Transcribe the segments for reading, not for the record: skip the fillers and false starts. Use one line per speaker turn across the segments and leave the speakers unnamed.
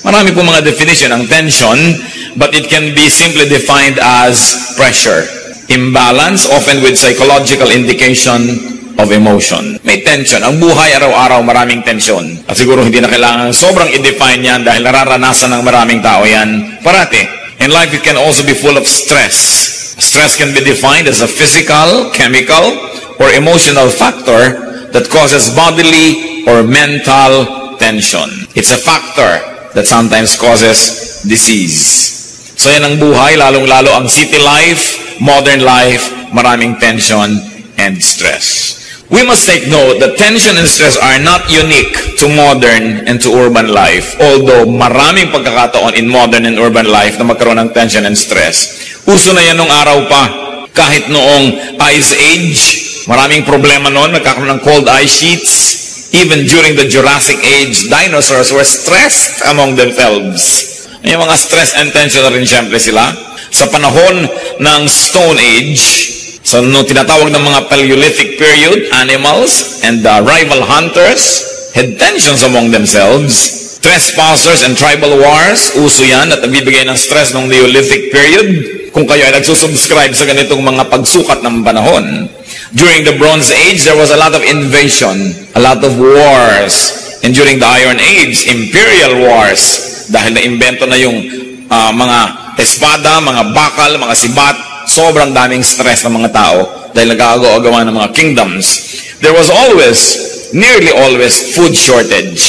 Marami po mga definition ng tension, but it can be simply defined as pressure. Imbalance, often with psychological indication of emotion. May tension. Ang buhay araw-araw maraming tension. At siguro hindi na kailangan sobrang i-define yan dahil nararanasan ng maraming tao yan parati. In life, it can also be full of stress. Stress can be defined as a physical, chemical, or emotional factor that causes bodily or mental tension. It's a factor that sometimes causes disease. So yan ang buhay, lalong-lalo ang city life, modern life, maraming tension and stress. We must take note that tension and stress are not unique to modern and to urban life. Although maraming pagkakataon in modern and urban life na magkaroon ng tension and stress. Uso na yan nung araw pa. Kahit noong Ice Age, maraming problema noon, nagkakaroon ng cold ice sheets. Even during the Jurassic Age, dinosaurs were stressed among themselves. Yung mga stress and tension na rin siyempre sila. Sa panahon ng Stone Age, so, no, tinatawag ng mga Paleolithic period, animals and rival hunters had tensions among themselves. Trespassers and tribal wars, uso yan at nabibigay ng stress ng Neolithic period. Kung kayo ay nagsusubscribe sa ganitong mga pagsukat ng panahon. During the Bronze Age, there was a lot of invasion, a lot of wars. And during the Iron Age, imperial wars. Dahil na-invento na yung mga espada, mga bakal, mga sibat, sobrang daming stress ng mga tao dahil nag-aagaw-agawa ng mga kingdoms. There was nearly always food shortage,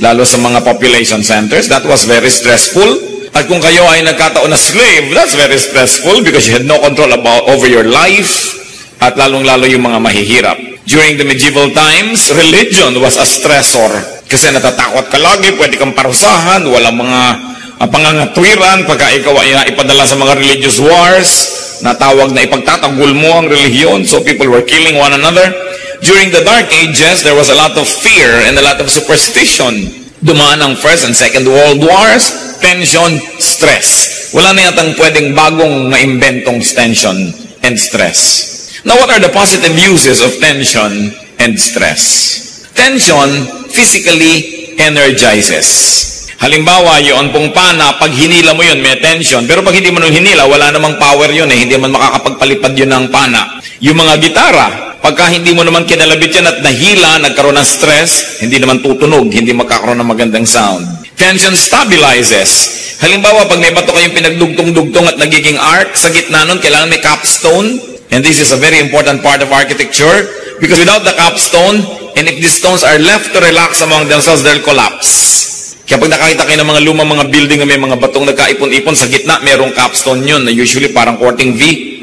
lalo sa mga population centers. That was very stressful. At kung kayo ay nagkataon na slave, that's very stressful because you had no control over your life at lalong-lalo yung mga mahihirap. During the medieval times, religion was a stressor kasi natatakot ka lagi, pwede kang parusahan, walang mga pangangatwiran pagka ikaw ay ipadala sa mga religious wars. Natawag na ipagtatanggol mo ang relihiyon, so people were killing one another. During the Dark Ages, there was a lot of fear and a lot of superstition. Dumaan ang First and Second World Wars, tension, stress. Wala na yatang pwedeng bagong maimbentong tension and stress. Now, what are the positive uses of tension and stress? Tension physically energizes. Halimbawa, yun pong pana, pag hinila mo yun, may tension. Pero pag hindi mo nung hinila, wala namang power yun eh. Hindi man makakapagpalipad yun ng pana. Yung mga gitara, pagka hindi mo naman kinalabit yan at nahila, nagkaroon ng stress, hindi naman tutunog, hindi magkakaroon ng magandang sound. Tension stabilizes. Halimbawa, pag may bato kayong pinagdugtong-dugtong at nagiging arc, sa gitna nun, kailangan may capstone. And this is a very important part of architecture. Because without the capstone, and if these stones are left to relax among themselves, they'll collapse. Kaya pag nakakita kayo ng mga lumang mga building na may mga batong nagkaipon-ipon, sa gitna merong capstone yun na usually parang quarting V.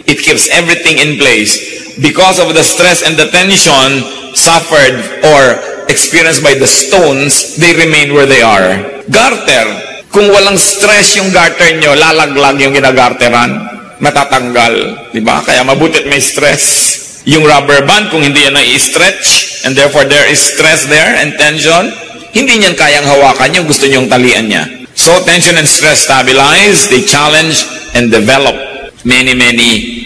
It keeps everything in place. Because of the stress and the tension suffered or experienced by the stones, they remain where they are. Garter. Kung walang stress yung garter nyo, lalaglag yung ginagarteran, matatanggal. Diba? Kaya mabutit may stress. Yung rubber band, kung hindi yan na-i-stretch, and therefore there is stress there and tension, hindi niyan kayang hawakan yung gusto niyong talian niya. So, tension and stress stabilize, they challenge and develop many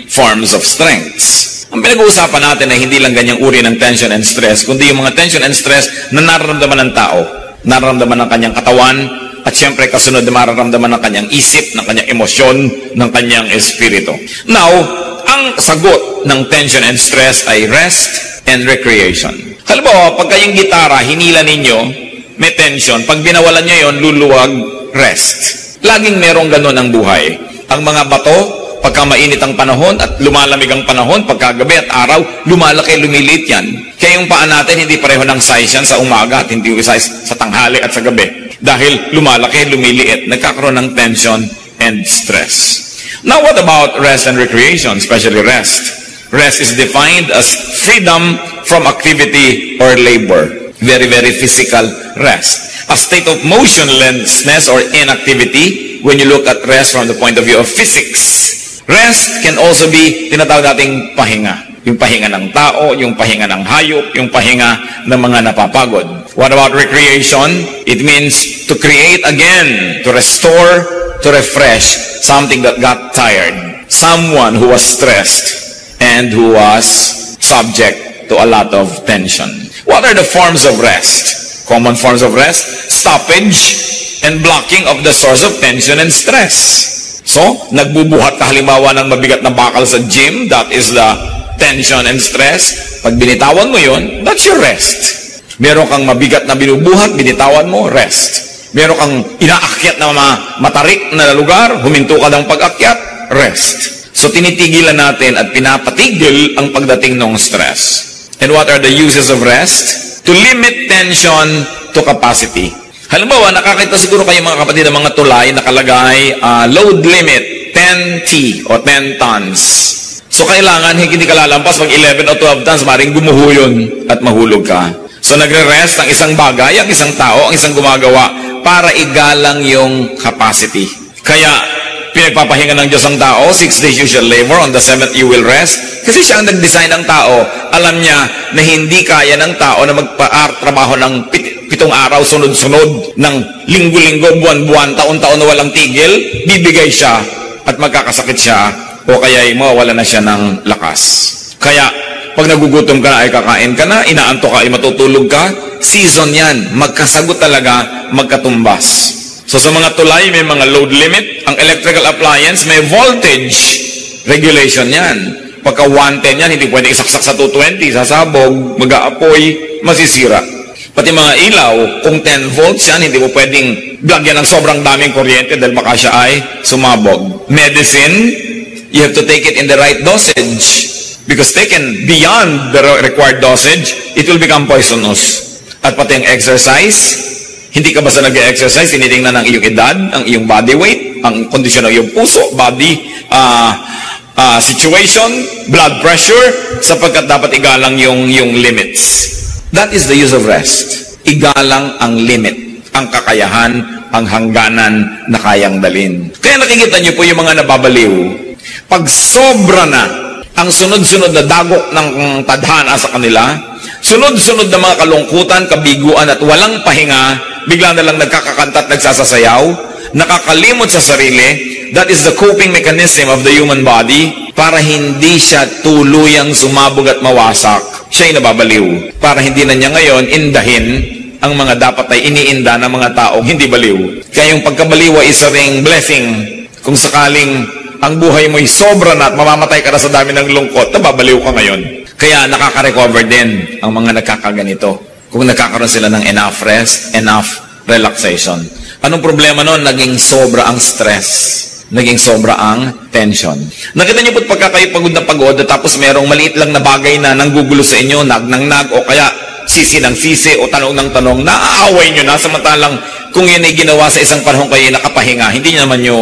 forms of strengths. Ang pinag-uusapan natin ay hindi lang ganyang uri ng tension and stress, kundi yung mga tension and stress na nararamdaman ng tao, nararamdaman ng kanyang katawan, at syempre kasunod na mararamdaman ng kanyang isip, ng kanyang emosyon, ng kanyang espiritu. Now, ang sagot ng tension and stress ay rest and recreation. Halimbawa, pag kayong gitara, hinila ninyo, may tension. Pag binawalan nyo yun, luluwag, rest. Laging merong ganun ang buhay. Ang mga bato, pagka mainit ang panahon at lumalamig ang panahon, pagkagabi at araw, lumalaki, lumiliit yan. Kaya yung paa natin, hindi pareho ng size yan sa umaga at hindi size sa tanghali at sa gabi. Dahil lumalaki, lumiliit, nagkakaroon ng tension and stress. Now, what about rest and recreation, especially rest? Rest is defined as freedom from activity or labor. Very physical rest. A state of motionlessness or inactivity when you look at rest from the point of view of physics. Rest can also be tinatawag nating pahinga. Yung pahinga ng tao, yung pahinga ng hayop, yung pahinga ng mga napapagod. What about recreation? It means to create again, to restore, to refresh something that got tired. Someone who was stressed and who was subject to a lot of tension. What are the forms of rest? Common forms of rest: stoppage, and blocking of the source of tension and stress. So, nagbubuhat ka halimbawa ng mabigat na bakal sa gym, that is the tension and stress. Pag binitawan mo yun, that's your rest. Meron kang mabigat na binubuhat, binitawan mo, rest. Meron kang inaakyat na matarik na lugar, huminto ka ng pag-akyat, rest. So, tinitigilan natin at pinapatigil ang pagdating ng stress. And what are the uses of rest? To limit tension to capacity. Halimbawa, nakakita siguro kayo mga kapatid ng mga tulay nakalagay, load limit, 10T o 10 tons. So, kailangan hindi ka lalampas pag 11 o 12 tons, maring gumuho yun at mahulog ka. So, nagre-rest ang isang bagay, ang isang tao, ang isang gumagawa para igalang yung capacity. Kaya, pinagpapahinga ng Diyos ang tao, 6 days you shall labor, on the 7th you will rest. Kasi siya ang nag-design ng tao. Alam niya na hindi kaya ng tao na magpa-trabaho ng 7 araw sunod-sunod, ng linggo-linggo, buwan-buwan, taon-taon na walang tigil. Bibigay siya at magkakasakit siya o kaya mawawala na siya ng lakas. Kaya, pag nagugutom ka na ay kakain ka na, inaanto ka ay matutulog ka, season yan. Magkasagot talaga, magkatumbas. So sa mga tulay, may mga load limit. Ang electrical appliance, may voltage regulation yan. Pagka 110 yan, hindi pwede isaksak sa 220, sasabog, mag-aapoy, masisira. Pati mga ilaw, kung 10 volts yan, hindi mo pwedeng lagyan ng sobrang daming kuryente dahil baka siya ay sumabog. Medicine, you have to take it in the right dosage. Because taken beyond the required dosage, it will become poisonous. At pati ang exercise, hindi ka basta nag-exercise, tinitingnan ang iyong edad, ang iyong body weight, ang kondisyon ng iyong puso, body situation, blood pressure, sapagkat dapat igalang yung limits. That is the use of rest. Igalang ang limit, ang kakayahan, ang hangganan na kayang dalin. Kaya nakikita niyo po yung mga nababaliw. Pag sobra na ang sunod-sunod na dagok ng tadhana sa kanila, sunod-sunod na mga kalungkutan, kabiguan at walang pahinga, bigla na lang nagkakakanta at nagsasasayaw, nakakalimot sa sarili. That is the coping mechanism of the human body para hindi siya tuluyang sumabog at mawasak. Siya'y nababaliw. Para hindi na niya ngayon indahin ang mga dapat ay iniinda ng mga taong hindi baliw. Kaya yung pagkabaliw ay isa ring blessing. Kung sakaling ang buhay mo'y sobra na at mamamatay ka na sa dami ng lungkot, nababaliw ka ngayon. Kaya nakaka-recover din ang mga nagkakaganito. Kung nagkakaroon sila ng enough rest, enough relaxation. Anong problema nun? Naging sobra ang stress. Naging sobra ang tension. Nakita niyo po pagka kayo pagod na pagod, tapos merong maliit lang na bagay na nanggugulo sa inyo, nag o kaya sisi ng sisi o tanong ng tanong, naaaway nyo na, samantalang kung yun ay ginawa sa isang panahon kayo nakapahinga, hindi nyo naman nyo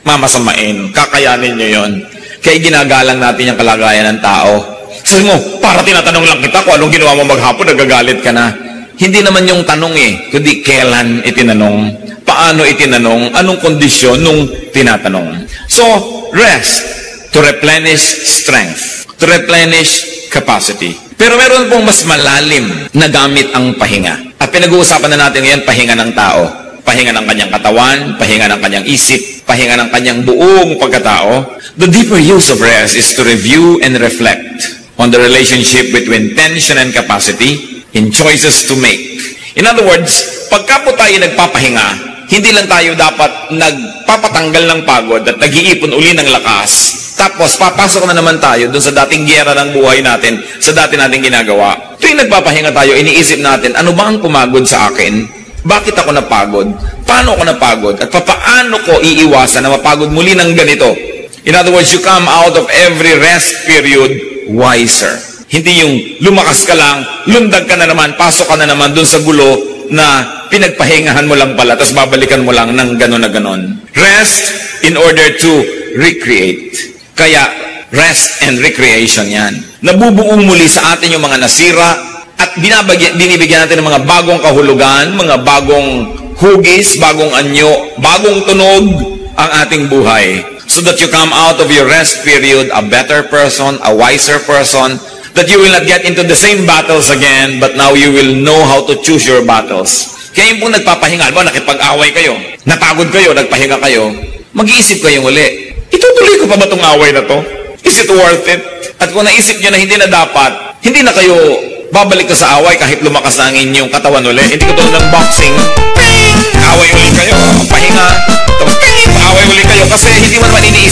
mamasamain, kakayanin nyo yun. Kaya ginagalang natin yung kalagayan ng tao. Sabi mo, para tinatanong lang kita kung anong ginawa mo maghapon, nagagalit ka na. Hindi naman yung tanong kundi kailan itinanong, paano itinanong, anong kondisyon nung tinatanong. So, rest to replenish strength, to replenish capacity. Pero meron pong mas malalim na gamit ang pahinga. At pinag-uusapan na natin ngayon, pahinga ng tao. Pahinga ng kanyang katawan, pahinga ng kanyang isip, pahinga ng kanyang buong pagkatao. The deeper use of rest is to review and reflect on the relationship between tension and capacity in choices to make. In other words, pagka po tayo nagpapahinga, hindi lang tayo dapat nagpapatanggal ng pagod at nag-iipon uli ng lakas. Tapos, papasok na naman tayo dun sa dating giyera ng buhay natin, sa dati nating ginagawa. Tuwing nagpapahinga tayo, iniisip natin, ano ba ang pumagod sa akin? Bakit ako napagod? Paano ako napagod? At paano ko iiwasan na mapagod muli ng ganito? In other words, you come out of every rest period wiser. Hindi yung lumakas ka lang, lundag ka na naman, pasok ka na naman dun sa gulo na pinagpahingahan mo lang pala, tapos babalikan mo lang ng gano'n na gano'n. Rest in order to recreate. Kaya, rest and recreation yan. Nabubuo muli sa atin yung mga nasira at binibigyan natin ng mga bagong kahulugan, mga bagong hugis, bagong anyo, bagong tunog ang ating buhay. So that you come out of your rest period a better person, a wiser person, that you will not get into the same battles again, but now you will know how to choose your battles. Kaya yung pong nagpapahinga, ba, nakipag-away kayo, napagod kayo, nagpahinga kayo, mag-iisip kayo uli, itutuloy ko pa ba itong away na to? Is it worth it? At kung naisip nyo na hindi na dapat, hindi na kayo babalik ka sa away kahit lumakas na ang inyong katawan uli. Hindi ko tulad ng boxing, away ulit kayo.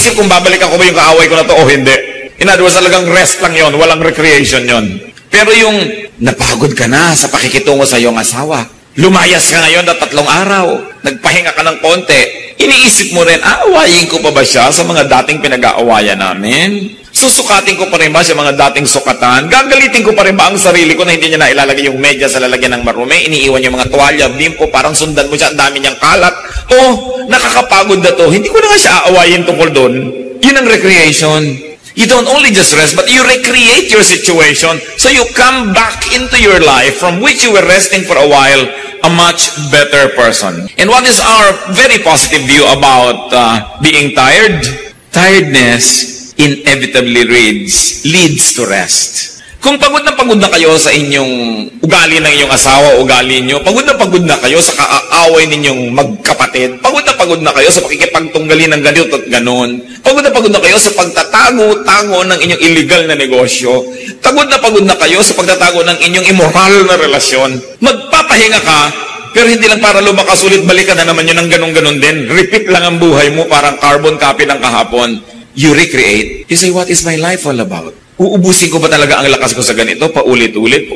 iniisip kung babalikan ko ba yung kaaway ko na to o hindi. In other words, talagang rest lang yon, walang recreation yon. Pero yung napagod ka na sa pakikitungo sa iyong asawa, lumayas ka ngayon na 3 araw, nagpahinga ka ng konti, iniisip mo rin, aawayin ko pa ba siya sa mga dating pinag-aawayan namin? Susukatin ko pa rin ba sa mga dating sukatan? Gagalitin ko pa rin ba ang sarili ko na hindi niya na ilalagay yung media sa lalagyan ng marumi? Iniiwan yung mga tuwalya, bimpo, parang sundan mo siya, ang dami niyang kalat. Nakakapagod na to. Hindi ko na nga siya aawayin tungkol doon. Yun ang recreation. You don't only just rest, but you recreate your situation. So you come back into your life from which you were resting for a while, a much better person. And what is our very positive view about being tired? Tiredness inevitably leads to rest. Kung pagod na kayo sa inyong ugali ng inyong asawa, ugali nyo, pagod na kayo sa kaaaway ninyong magkapatid, pagod na kayo sa pakikipagtunggali ng ganito at ganon, pagod na kayo sa pagtatago-tago ng inyong illegal na negosyo, pagod na kayo sa pagtatago ng inyong immoral na relasyon, magpapahinga ka, pero hindi lang para lumakas ulit, balikan na naman yun ng ganon-ganon din. Repeat lang ang buhay mo, parang carbon copy ng kahapon. You recreate. You say, what is my life all about? Uubusin ko ba talaga ang lakas ko sa ganito? Paulit-ulit,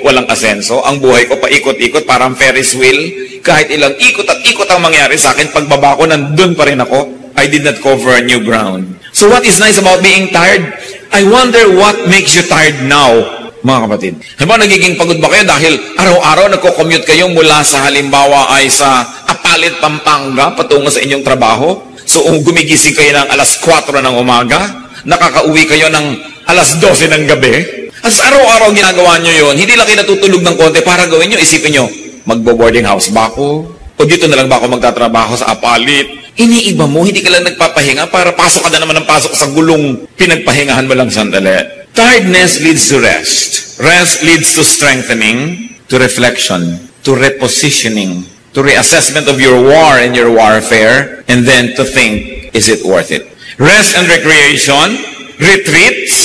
walang asenso. Ang buhay ko paikot-ikot, parang Ferris wheel. Kahit ilang ikot at ikot ang mangyari sa akin, pagbaba ko, nandun pa rin ako. I did not cover new ground. So what is nice about being tired? I wonder what makes you tired now, mga kapatid. Halimbawa, nagiging pagod ba kayo dahil araw-araw nagko-commute kayo mula sa halimbawa ay sa Apalit, Pampanga, patungo sa inyong trabaho? So, gumigising kayo ng alas 4 ng umaga, nakakauwi kayo ng alas 12 ng gabi. At sa araw-araw ginagawa nyo yun, hindi lang kayo natutulog ng konti para gawin nyo, isipin nyo, magbo-boarding house ba ako? O dito na lang ba ako magtatrabaho sa Apalit? Iniiba mo, hindi ka lang nagpapahinga para pasok ka na naman ng pasok sa gulong pinagpahingahan mo lang sandali. Tiredness leads to rest. Rest leads to strengthening, to reflection, to repositioning, to reassessment of your war and your warfare, and then to think, is it worth it? Rest and recreation, retreats,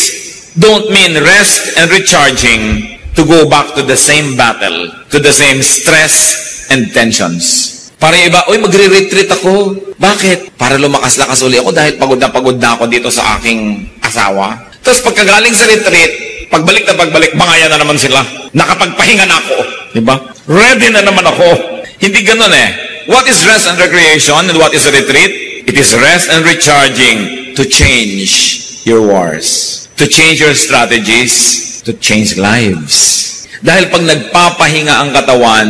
don't mean rest and recharging to go back to the same battle, to the same stress and tensions. Para iba, magre-retreat ako. Bakit? Para lumakas-lakas uli ako dahil pagod na ako dito sa aking asawa. Tapos pagkagaling sa retreat, pagbalik, bangaya na naman sila. Nakapagpahinga na ako. Diba? Ready na naman ako. Hindi ganun eh. What is rest and recreation and what is a retreat? It is rest and recharging to change your wars, to change your strategies, to change lives. Dahil pag nagpapahinga ang katawan,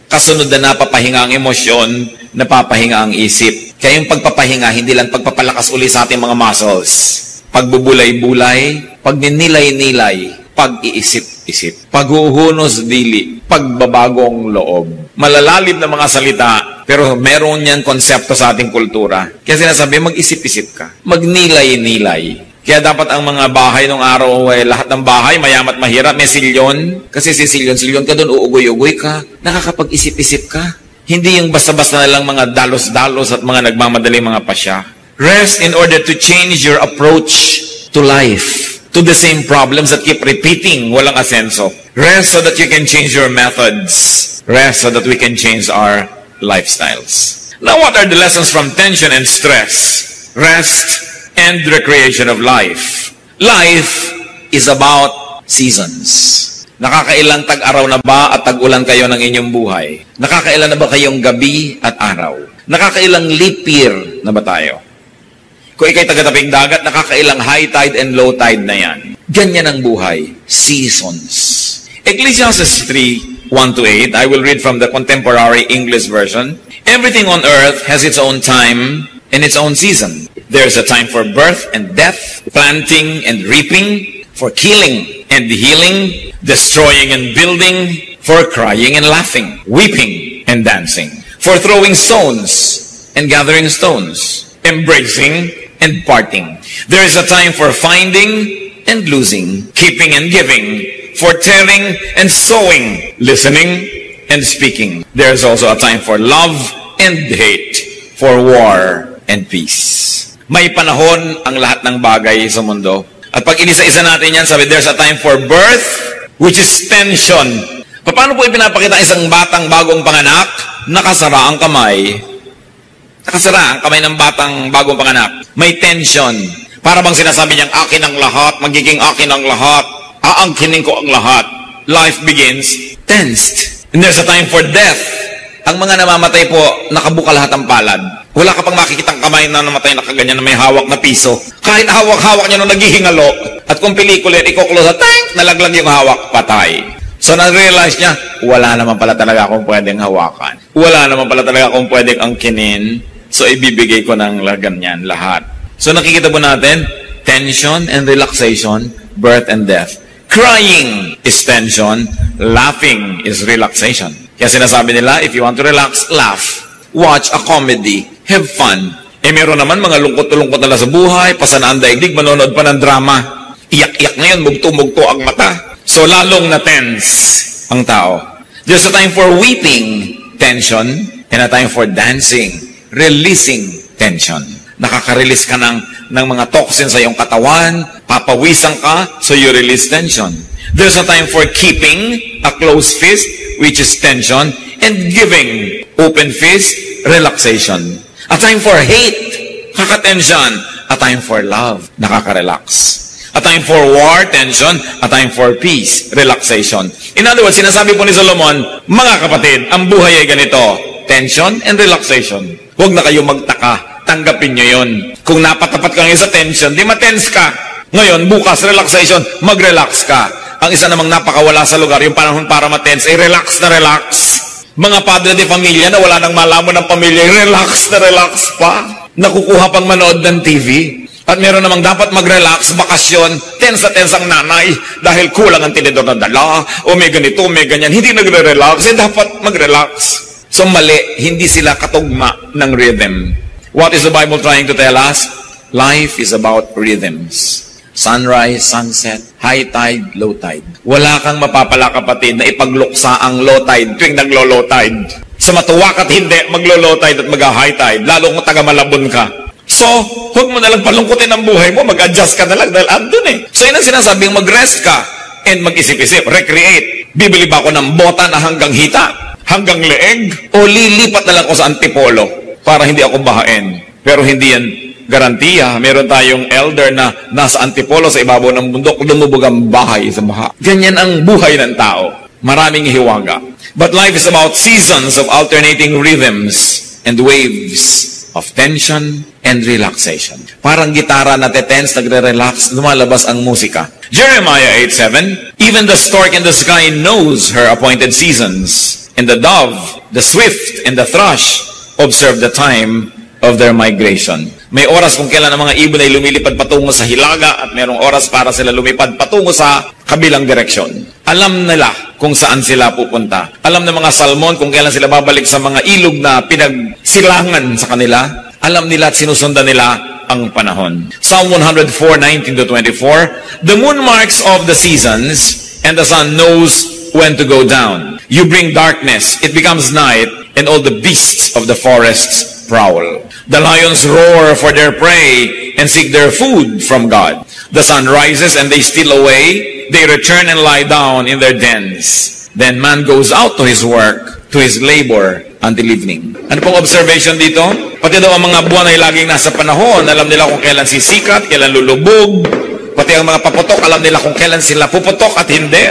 kasunod na napapahinga ang emosyon, napapahinga ang isip. Kaya yung pagpapahinga, hindi lang pagpapalakas uli sa ating mga muscles. Pagbubulay-bulay, pagninilay-nilay, pag-iisip-isip, paghuhunos dili, pagbabagong loob. Malalalim na mga salita, pero meron yan konsepto sa ating kultura. Kaya sinasabi, mag-isip-isip ka. Magnilay-nilay. Kaya dapat ang mga bahay ng araw, lahat ng bahay, mayamat mahirap, may silyon. Kasi si silyon ka doon, uugoy-ugoy ka. Nakakapag-isip-isip ka. Hindi yung basta-basta na lang mga dalos-dalos at mga nagmamadaling mga pasya. Rest in order to change your approach to life, to the same problems that keep repeating, walang asenso. Rest so that you can change your methods. Rest so that we can change our lifestyles. Now, what are the lessons from tension and stress? Rest and recreation of life. Life is about seasons. Nakakailang tag-araw na ba at tag-ulan kayo ng inyong buhay? Nakakailan na ba kayong gabi at araw? Nakakailang leap year na ba tayo? Kung ikay taga-tabing dagat, nakakailang high tide and low tide na yan. Ganyan ang buhay. Seasons. Ecclesiastes 3:1-8, I will read from the contemporary English version. Everything on earth has its own time and its own season. There's a time for birth and death, planting and reaping, for killing and healing, destroying and building, for crying and laughing, weeping and dancing, for throwing stones and gathering stones, embracing and parting. There is a time for finding and losing, keeping and giving, for telling and sowing, listening and speaking. There is also a time for love and hate, for war and peace. May panahon ang lahat ng bagay sa mundo. At pag inisa-isa natin yan, sabi, there's a time for birth, which is tension. Paano po ipinapakita isang batang bagong panganak? Nakasara ang kamay. Nakasara ang kamay ng batang bagong panganak. May tension. Para bang sinasabi niyang, akin ang lahat, magiging akin ang lahat, aangkinin ko ang lahat. Life begins tensed. And there's a time for death. Ang mga namamatay po, nakabuka lahat ang palad. Wala ka pang makikitang kamay na namatay na kaganyan na may hawak na piso. Kahit hawak-hawak niya nung naghihingalo. At kung pelikula, iko-close at nalaglag yung hawak, patay. So, na-realize niya, wala naman pala talaga akong pwedeng hawakan. Wala naman pala talaga akong pwedeng angkinin. So, ibibigay ko ng ganyan lahat. So, nakikita po natin, tension and relaxation, birth and death. Crying is tension, laughing is relaxation. Kaya sinasabi nila, if you want to relax, laugh. Watch a comedy. Have fun. Meron naman mga lungkot-lungkot na sa buhay, pasanaan daigdig, manonood pa ng drama. Iyak-iyak ngayon, mugto-mugto ang mata. So, lalong na-tense ang tao. There's a time for weeping, tension, and a time for dancing, releasing tension. Nakaka-release ka ng mga toxins sa iyong katawan, papawisan ka, so you release tension. There's a time for keeping a closed fist, which is tension, and giving open fist, relaxation. A time for hate, kaka-tension. A time for love, nakaka-relax. A time for war, tension. A time for peace, relaxation. In other words, sinasabi po ni Solomon, mga kapatid, ang buhay ay ganito, tension and relaxation. Huwag na kayo magtaka, tanggapin nyo yun. Kung napatapat ka ngayon sa tension, di ma-tense ka. Ngayon, bukas, relaxation, mag-relax ka. Ang isa namang napakawala sa lugar, yung panahon para ma-tense, ay relax na relax. Mga padre de pamilya na wala nang malaman ng pamilya, relax na relax pa. Nakukuha pang manood ng TV. At meron namang dapat mag-relax, bakasyon, tense na tense ang nanay dahil kulang ang tinidor na dala, o may ganito, may ganyan. Hindi nagre-relax, dapat mag-relax. So mali, hindi sila katugma ng rhythm. What is the Bible trying to tell us? Life is about rhythms. Sunrise, sunset, high tide, low tide. Wala kang mapapala kapatid na ipagluksa ang low tide tuwing naglo-low tide. Sa matuwak at hindi, maglo-low tide at mag-high tide, lalo kung taga-Malabon ka. So, huwag mo nalang palungkutin ang buhay mo, mag-adjust ka nalang dahil andun eh. So, yun ang sinasabing mag-rest ka and mag-isip-isip, recreate. Bibili ba ako ng bota na hanggang hita, hanggang leeg, o lilipat na lang ako sa antipolo para hindi ako bahain. Pero hindi yan garantiya. Meron tayong elder na nasa antipolo sa ibabaw ng bundok, lumubog ang bahay sa baha. Ganyan ang buhay ng tao. Maraming hiwaga. But life is about seasons of alternating rhythms and waves of tension and relaxation. Parang gitara na tense, nagre-relax, lumalabas ang musika. Jeremiah 8:7, even the stork in the sky knows her appointed seasons, and the dove, the swift, and the thrush observe the time of their migration. May oras kung kailan ang mga ibon ay lumilipad patungo sa hilaga at mayroong oras para sila lumipad patungo sa kabilang direksyon. Alam nila kung saan sila pupunta. Alam ng mga salmon kung kailan sila babalik sa mga ilog na pinagsilangan sa kanila. Alam nila at sinusundan nila ang panahon. Psalm 104:19-24, the moon marks off the seasons and the sun knows when to go down. You bring darkness, it becomes night, and all the beasts of the forests prowl. The lions roar for their prey and seek their food from God. The sun rises and they steal away. They return and lie down in their dens. Then man goes out to his work, to his labor, until evening. Ano pong observation dito? Pati daw ang mga buwan ay laging nasa panahon. Alam nila kung kailan sisikat, kailan lulubog. Pati ang mga paputok, alam nila kung kailan sila puputok at hindi.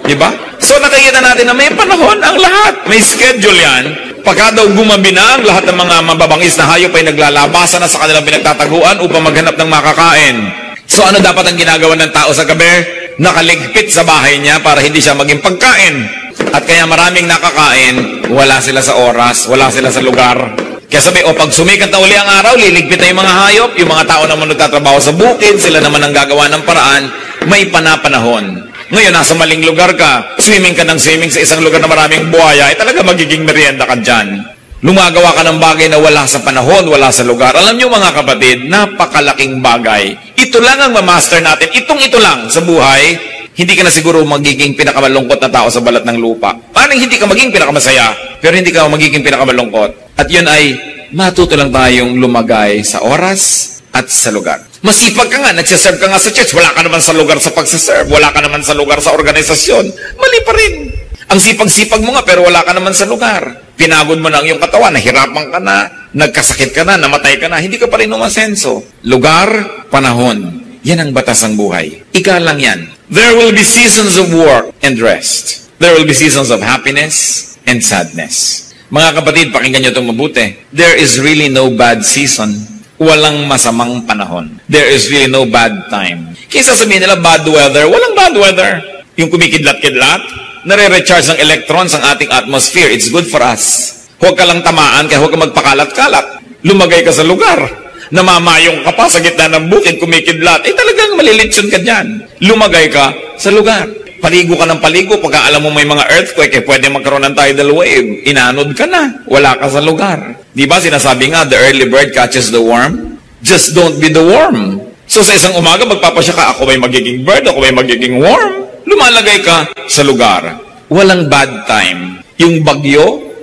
Diba? So nakikita natin na may panahon ang lahat. May schedule yan. Pagka daw gumabi na, ang lahat ng mga mababangis na hayop ay naglalabasan na sa kanilang pinagtataguan upang maghanap ng makakain. So ano dapat ang ginagawa ng tao sa gabi? Nakaligpit sa bahay niya para hindi siya maging pagkain. At kaya maraming nakakain, wala sila sa oras, wala sila sa lugar. Kaya sabi, pag sumikat na uli ang araw, liligpit na yung mga hayop, yung mga tao naman nagtatrabaho sa bukid, sila naman ang gagawa ng paraan, may panapanahon. Ngayon, nasa maling lugar ka, swimming ka ng swimming sa isang lugar na maraming buhaya, ay talaga magiging merienda ka dyan. Lumagawa ka ng bagay na wala sa panahon, wala sa lugar. Alam nyo mga kapatid, napakalaking bagay. Ito lang ang mamaster natin. Ito lang sa buhay, hindi ka na siguro magiging pinakamalungkot na tao sa balat ng lupa. Parang hindi ka magiging pinakamasaya, pero hindi ka magiging pinakamalungkot. At yun ay, matuto lang tayong lumagay sa oras at sa lugar. Masipag ka nga, nagsiserve ka nga sa church, wala ka naman sa lugar sa pagsiserve, wala ka naman sa lugar sa organisasyon, mali pa rin. Ang sipag-sipag mo nga, pero wala ka naman sa lugar. Pinagod mo na ang iyong katawan, nahirapan ka na, Nagkasakit ka na, namatay ka na, hindi ka pa rin umasenso. Lugar, panahon. Yan ang batas ng buhay. Ika lang yan. There will be seasons of work and rest. There will be seasons of happiness and sadness. Mga kapatid, pakinggan nyo itong mabuti. There is really no bad season. Walang masamang panahon. There is really no bad time. Kaysa sabihin nila, bad weather. Walang bad weather. Yung kumikidlat-kidlat, nare-recharge ng electrons ang ating atmosphere. It's good for us. Huwag ka lang tamaan, kaya huwag ka magpakalat-kalat. Lumagay ka sa lugar. Namamayong ka pa sa gitna ng bukid, kumikidlat. Talagang malilitsyon ka dyan. Lumagay ka sa lugar. Paligo ka ng paligo. Pagka alam mo may mga earthquake, pwede magkaroon ng tidal wave. Inanod ka na. Wala ka sa lugar. Di ba sinasabi nga, the early bird catches the worm? Just don't be the worm. So sa isang umaga, magpapasya ka, ako may magiging bird, ako may magiging worm. Lumalagay ka sa lugar. Walang bad time. Yung bagyo,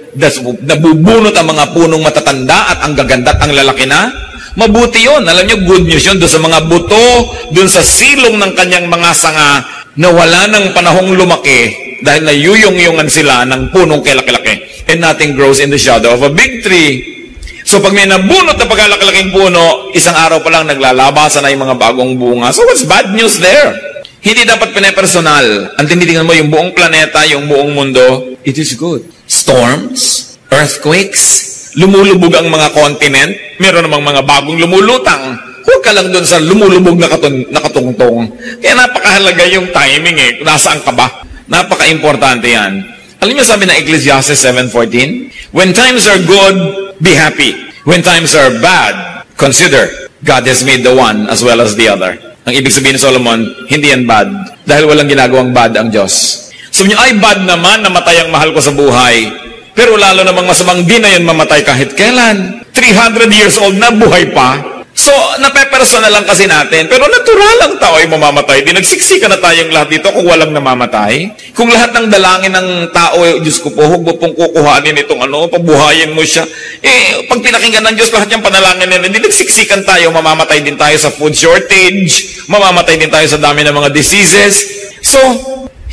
nabubunot ang mga punong matatanda at ang gaganda at ang lalaki na, mabuti yun. Alam nyo, good news yun doon sa mga buto, doon sa silong ng kanyang mga sanga, na wala ng panahong lumaki dahil nayuyong-yungan sila ng punong kalaki-laki. And nothing grows in the shadow of a big tree. So pag may nabunot na pagkalaki-laking puno, isang araw pa lang naglalabasan na yung mga bagong bunga. So what's bad news there? Hindi dapat pinepersonal. Ang tinitingnan mo yung buong planeta, yung buong mundo, it is good. Storms, earthquakes, lumulubog ang mga continent, meron namang mga bagong lumulutang. Huwag ka lang doon sa lumulubog na katungtong. Kaya napakahalaga yung timing Nasaan ka ba? Napaka-importante yan. Alam niyo sabi ng Ecclesiastes 7:14? When times are good, be happy. When times are bad, consider God has made the one as well as the other. Ang ibig sabihin ni Solomon, hindi yan bad. Dahil walang ginagawang bad ang Diyos. Sabi niyo, ay bad naman, namatay ang mahal ko sa buhay. Pero lalo namang masamang di na yan mamatay kahit kailan. 300 years old na, buhay pa. So, napepersonal lang kasi natin. Pero natural ang tao ay mamamatay. Di nagsiksika na tayong lahat dito kung walang namamatay. Kung lahat ng dalangin ng tao, Diyos ko po, huwag mo pong kukuhanin itong pabuhayin mo siya. Pag pinakinggan ng Diyos, lahat yung panalangin nila, di nagsiksikan tayo, mamamatay din tayo sa food shortage, mamamatay din tayo sa dami ng mga diseases. So,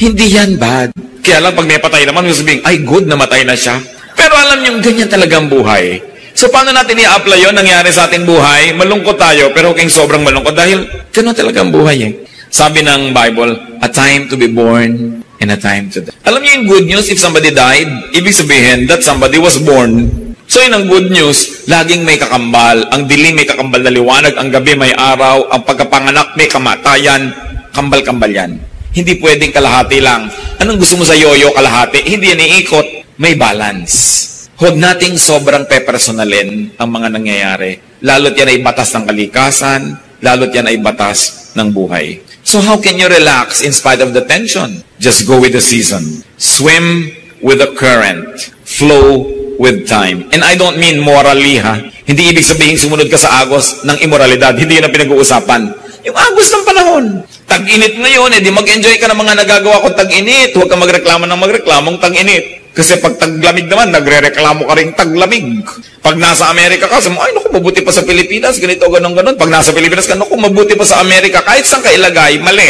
hindi yan bad. Kaya lang, pag may patay naman, sabihin, ay good, namatay na siya. Pero alam niyo, ganyan talagang buhay. So, paano natin i-apply yun nangyari sa ating buhay? Malungkot tayo, pero huwag sobrang malungkot dahil gano'n talagang buhay Sabi ng Bible, a time to be born and a time to die. Alam niyo yung good news, if somebody died, ibig sabihin that somebody was born. So, yun ang good news, laging may kakambal. Ang dilim may kakambal na liwanag, ang gabi may araw, ang pagkapanganak may kamatayan, kambal-kambal yan. Hindi pwedeng kalahati lang. Anong gusto mo sa yoyo kalahati? Hindi yan iikot. May balance. Huwag nating sobrang pepersonalin ang mga nangyayari. Lalo't yan ay batas ng kalikasan, lalo't yan ay batas ng buhay. So how can you relax in spite of the tension? Just go with the season. Swim with the current. Flow with time. And I don't mean morally, Hindi ibig sabihin sumunod ka sa agos ng immoralidad. Hindi yun ang pinag-uusapan. Yung agos ng panahon. Tag-init ngayon, di mag-enjoy ka ng mga nagagawa kung tag-init. Huwag ka magreklamo ng magreklamong tag-init. Kasi pag taglamig naman, nagre-reklamo ka rin taglamig. Pag nasa Amerika ka, sabi mo, ay naku, mabuti pa sa Pilipinas, ganito, ganon. Pag nasa Pilipinas ka, naku, mabuti pa sa Amerika. Kahit saan ka ilagay, mali.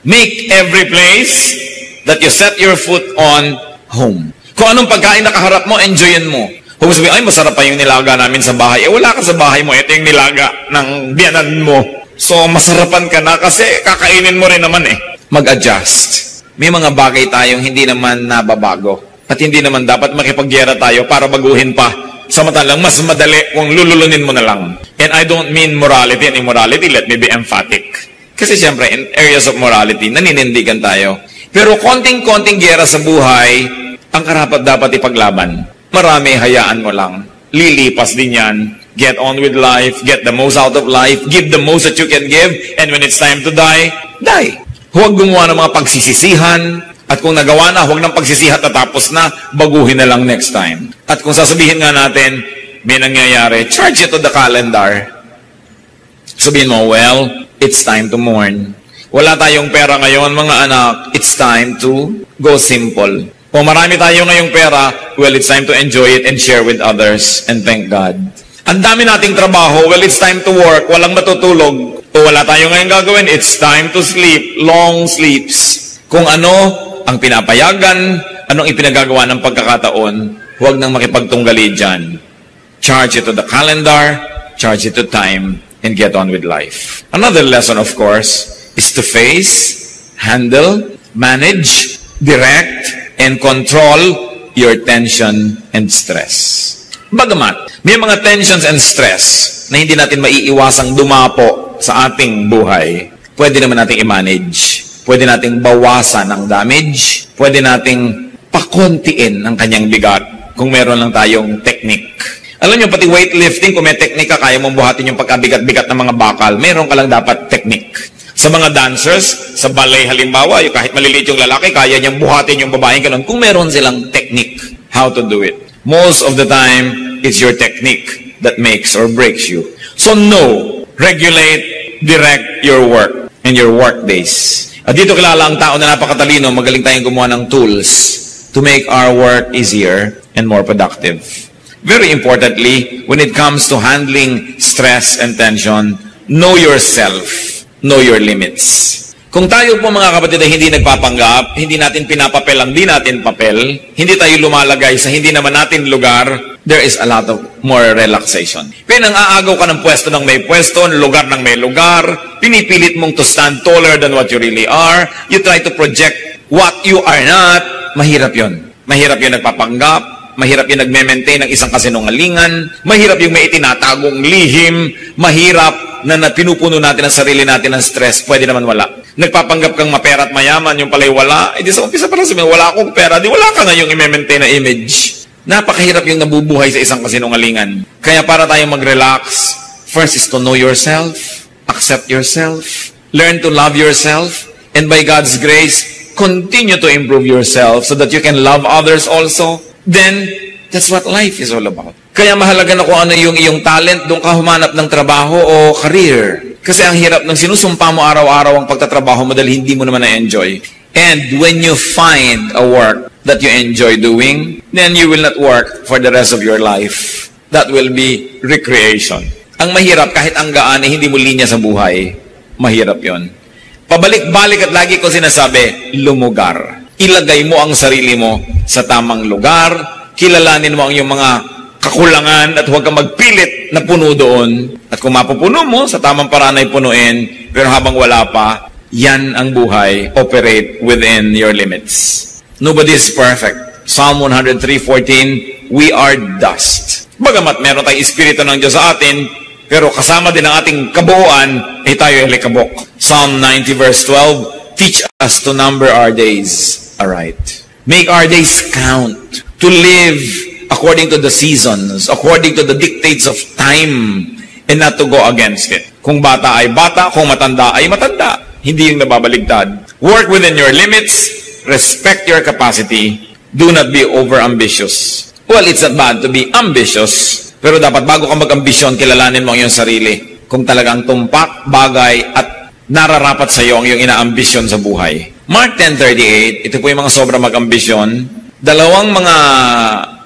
Make every place that you set your foot on home. Kung anong pagkain nakaharap mo, enjoyin mo. Huwag mo sabihin, ay masarap pa yung nilaga namin sa bahay. Wala ka sa bahay mo, ito yung nilaga ng biyanan mo. So, masarapan ka na kasi kakainin mo rin naman Mag-adjust. May mga bagay tayong hindi naman nababago. At hindi naman dapat makipagyera tayo para baguhin pa. Samantalang mas madali kung lululunin mo na lang. And I don't mean morality and immorality. Let me be emphatic. Kasi siyempre, in areas of morality, naninindigan tayo. Pero konting-konting gyera sa buhay, ang karapat dapat ipaglaban. Marami, hayaan mo lang. Lilipas din yan. Get on with life. Get the most out of life. Give the most that you can give. And when it's time to die, die. Huwag gumawa ng mga pagsisisihan. At kung nagawa na, huwag nang pagsisihat na tapos na, baguhin na lang next time. At kung sasabihin nga natin, may nangyayari, charge it to the calendar. Sabihin mo, well, it's time to mourn. Wala tayong pera ngayon, mga anak, it's time to go simple. Kung marami tayo ngayong pera, well, it's time to enjoy it and share with others and thank God. Ang dami nating trabaho, well, it's time to work, walang matutulog. O wala tayo ngayong gagawin, it's time to sleep, long sleeps. Kung ano ang pinapayagan, anong ipinagagawa ng pagkakataon, huwag nang makipagtunggali dyan. charge it to the calendar, charge it to time, and get on with life. Another lesson, of course, is to face, handle, manage, direct, and control your tension and stress. Bagamat, may mga tensions and stress na hindi natin maiiwasang dumapo sa ating buhay, pwede naman nating i-manage. Pwede nating bawasan ang damage. Pwede nating pakontiin ang kanyang bigat kung meron lang tayong technique. Alam niyo, pati weightlifting, kung may technique ka, kaya mong buhatin yung pagkabigat-bigat ng mga bakal, meron ka lang dapat technique. Sa mga dancers, sa ballet halimbawa, yung kahit maliliit yung lalaki, kaya niyang buhatin yung babaeng ganun, kung meron silang technique how to do it. Most of the time, it's your technique that makes or breaks you. So know, regulate, direct your work and your work days. At dito kilala ang tao na napakatalino, magaling tayong gumawa ng tools to make our work easier and more productive. Very importantly, when it comes to handling stress and tension, know yourself, know your limits. Kung tayo po mga kapatid ay hindi nagpapanggap, hindi natin pinapapel ang di natin papel, hindi tayo lumalagay sa hindi naman natin lugar, there is a lot of more relaxation. Pero nang aagaw ka ng pwesto ng may pwesto, lugar ng may lugar, pinipilit mong to stand taller than what you really are, you try to project what you are not, mahirap yon. Mahirap yung nagpapanggap, mahirap yung nagme-maintain ng isang kasinungalingan, mahirap yung may itinatagong lihim, mahirap na pinupuno natin ang sarili natin ng stress, pwede naman wala. Nagpapanggap kang mapera at mayaman, yung pala'y wala, di sa umpisa parang sabihin, wala akong pera, di wala ka na yung i-maintain na image. Napakahirap yung nabubuhay sa isang kasinungalingan. Kaya para tayong mag-relax, first is to know yourself, accept yourself, learn to love yourself, and by God's grace, continue to improve yourself so that you can love others also. Then, that's what life is all about. Kaya mahalaga na kung ano yung iyong talent, doon ka humanap ng trabaho o career. Kasi ang hirap ng sinusumpa mo araw-araw ang pagtatrabaho mo dahil hindi mo naman na-enjoy. And when you find a work that you enjoy doing, then you will not work for the rest of your life. That will be recreation. Ang mahirap, kahit ang gaan, hindi mo linya sa buhay, mahirap yon. Pabalik-balik at lagi ko sinasabi, lumugar. Ilagay mo ang sarili mo sa tamang lugar, kilalanin mo ang iyong mga kakulangan at huwag kang magpilit na puno doon. At kung mapupuno mo, sa tamang paraan ay punuin, pero habang wala pa, yan ang buhay, operate within your limits. Nobody is perfect. Psalm 103:14, we are dust. Bagamat meron tayong Espiritu ng Diyos sa atin, pero kasama din ang ating kabuuan, ay tayo ay likabok. Psalm 90:12, teach us to number our days aright. Make our days count. To live according to the seasons, according to the dictates of time, and not to go against it. Kung bata ay bata, kung matanda ay matanda. Hindi yung nababaligtad. Work within your limits, respect your capacity, do not be over-ambitious. Well, it's not bad to be ambitious, pero dapat bago ka mag-ambisyon, kilalanin mo ang iyong sarili. Kung talagang tumpak, bagay, at nararapat sa iyo ang iyong inaambisyon sa buhay. Mark 10:38, ito po yung mga sobra mag-ambisyon. Dalawang mga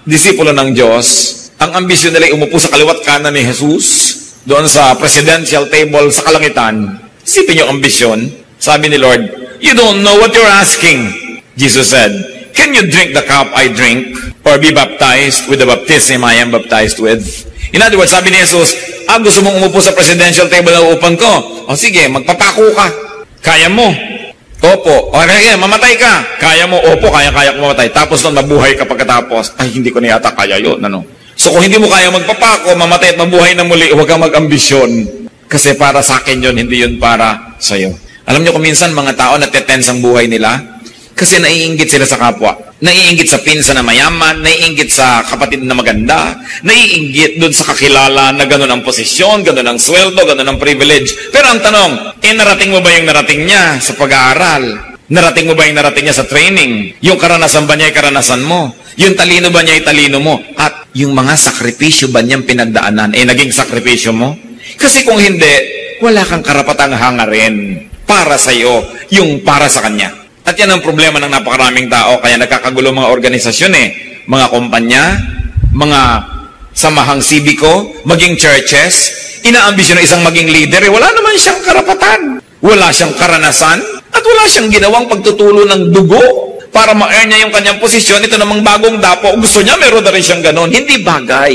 disipulo ng Diyos, ang ambisyon nila ay umupo sa kaliwat kanan ni Jesus, doon sa presidential table sa kalangitan. Isipin yung ambisyon. Sabi ni Lord, you don't know what you're asking. Jesus said, can you drink the cup I drink? Or be baptized with the baptism I am baptized with? In other words, sabi ni Jesus, gusto mong umupo sa presidential table na upan ko? O sige, magpapako ka. Kaya mo? Opo. O kaya, mamatay ka. Kaya mo? Opo, kaya ko mamatay. Tapos nung mabuhay ka pagkatapos, ay, hindi ko na yata kaya yun. Ano? So kung hindi mo kaya magpapako, mamatay at mabuhay na muli, huwag kang mag-ambisyon. Kasi para sa akin yun, hindi yun para sa'yo. Alam niyo kung minsan, mga tao natetense ang buhay nila, kasi naiinggit sila sa kapwa. Naiinggit sa pinsa na mayaman, naiinggit sa kapatid na maganda, naiinggit doon sa kakilala na gano'n ang posisyon, gano'n ang sweldo, gano'n ang privilege. Pero ang tanong, narating mo ba yung narating niya sa pag-aaral? Narating mo ba yung narating niya sa training? Yung karanasan ba niya ay karanasan mo? Yung talino ba niya ay talino mo? At yung mga sakripisyo ba niyang pinagdaanan, naging sakripisyo mo? Kasi kung hindi, wala kang karapatang hangarin para sa iyo, yung para sa kanya. At yan ang problema ng napakaraming tao, kaya nagkakagulo mga organisasyon mga kumpanya, mga samahang sibiko, maging churches, inaambisyon ng isang maging leader, wala naman siyang karapatan. Wala siyang karanasan, at wala siyang ginawang pagtutulo ng dugo para ma-earn niya yung kanyang posisyon. Ito namang bagong dapo, gusto niya, meron na rin siyang ganon. Hindi bagay.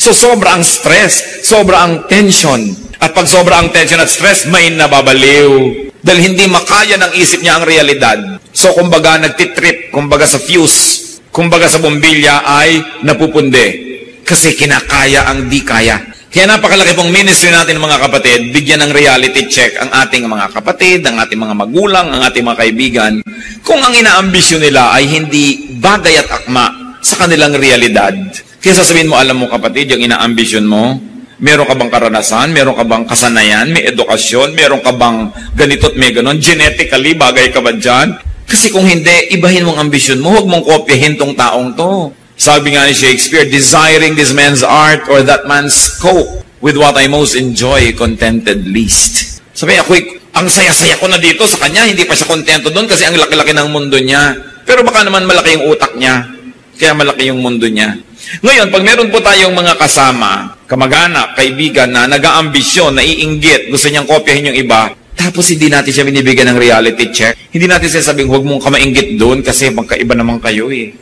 So sobra ang stress, sobra ang tension. At pag sobra ang tension at stress, may nababaliw. Dahil hindi makaya ng isip niya ang realidad. So kumbaga nagtitrip, kumbaga sa fuse, kumbaga sa bombilya ay napupundi. Kasi kinakaya ang di kaya. Kaya napakalaki pong ministry natin mga kapatid, bigyan ng reality check ang ating mga kapatid, ang ating mga magulang, ang ating mga kaibigan, kung ang inaambisyon nila ay hindi bagay at akma sa kanilang realidad. Kaya sasabihin mo, alam mo kapatid, yung inaambisyon mo, meron ka bang karanasan, meron ka bang kasanayan, may edukasyon, meron ka bang ganito at may ganon, genetically, bagay ka ba dyan? Kasi kung hindi, ibahin mong ambisyon mo, huwag mong kopyahin tong taong to. Sabi nga ni Shakespeare, desiring this man's art or that man's cope with what I most enjoy, contented least. Sabi ako, ang saya-saya ko na dito sa kanya, hindi pa siya kontento doon kasi ang laki-laki ng mundo niya. Pero baka naman malaki yung utak niya, kaya malaki yung mundo niya. Ngayon, pag meron po tayong mga kasama, kamag-anak, kaibigan na nag-aambisyon, naiinggit, gusto niyang kopyahin yung iba, tapos hindi natin siya binibigyan ng reality check, hindi natin siya sabing, huwag mong kamainggit doon kasi magkaiba naman kayo eh.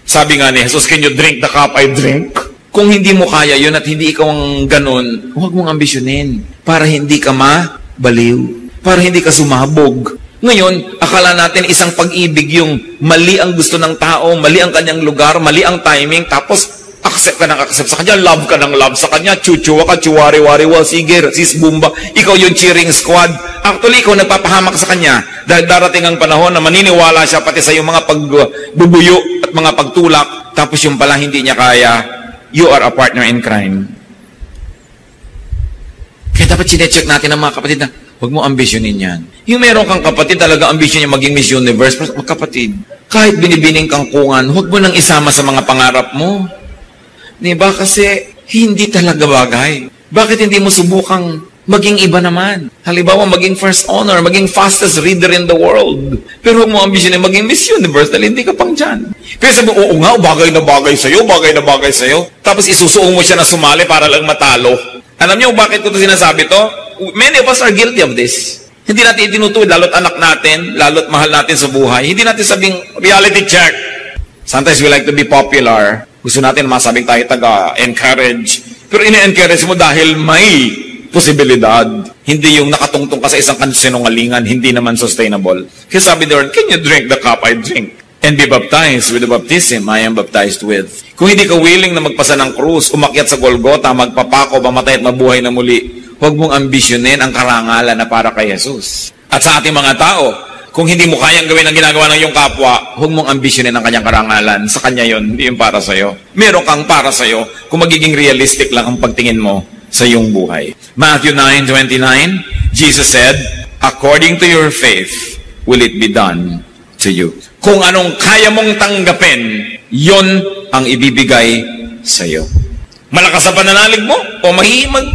Sabi nga ni Jesus, can you drink the cup I drink? Kung hindi mo kaya yun at hindi ikaw ang ganun, huwag mong ambisyonin para hindi ka mabaliw, para hindi ka sumabog. Ngayon, akala natin isang pag-ibig yung mali ang gusto ng tao, mali ang kanyang lugar, mali ang timing, tapos accept ka ng accept sa kanya, love ka ng love sa kanya, chuchuwa ka, chuwari-wari-wal, sige, sis bumba, ikaw yung cheering squad. Actually, ikaw nagpapahamak sa kanya dahil darating ang panahon na maniniwala siya pati sa iyong mga pagbubuyo at mga pagtulak, tapos yung pala hindi niya kaya, you are a partner in crime. Kaya dapat sinecheck natin ang mga kapatid na, huwag mo ambisyonin yan. Yung meron kang kapatid, talaga ambisyon niya maging Miss Universe, pero kapatid, kahit binibining kang kungan, huwag mo nang isama sa mga pangarap mo. Diba? Kasi hindi talaga bagay. Bakit hindi mo subukang maging iba naman? Halimbawa, maging first honor, maging fastest reader in the world. Pero huwag mo ambisyonin maging Miss Universe dahil hindi ka pang dyan. Pero sabi mo, oo nga, bagay na bagay sa'yo, bagay na bagay sa'yo. Tapos isusuong mo siya na sumali para lang matalo. Alam niyo bakit ko ito sinasabi to? Many of us are guilty of this. Hindi natin itinutuwid, lalo't anak natin, lalo't mahal natin sa buhay. Hindi natin sabing reality check. Sometimes we like to be popular. Gusto natin masabing tayo taga-encourage. Pero ine-encourage mo dahil may posibilidad. Hindi yung nakatungtong ka sa isang sinungalingan, hindi naman sustainable. Kaya sabi there, can you drink the cup I drink? And be baptized with the baptism I am baptized with. Kung hindi ka willing na magpasa ng krus, umakyat sa Golgota, magpapako, mamatay at mabuhay na muli, huwag mong ambisyonin ang karangalan na para kay Jesus. At sa ating mga tao, kung hindi mo kayang gawin ang ginagawa ng iyong kapwa, huwag mong ambisyonin ang kanyang karangalan. Sa kanya yon, hindi yung para sa'yo. Meron kang para sa'yo kung magiging realistic lang ang pagtingin mo sa iyong buhay. Matthew 9:29, Jesus said, according to your faith, will it be done to you. Kung anong kaya mong tanggapin, yon ang ibibigay sa iyo. Malakas ang pananalig mo o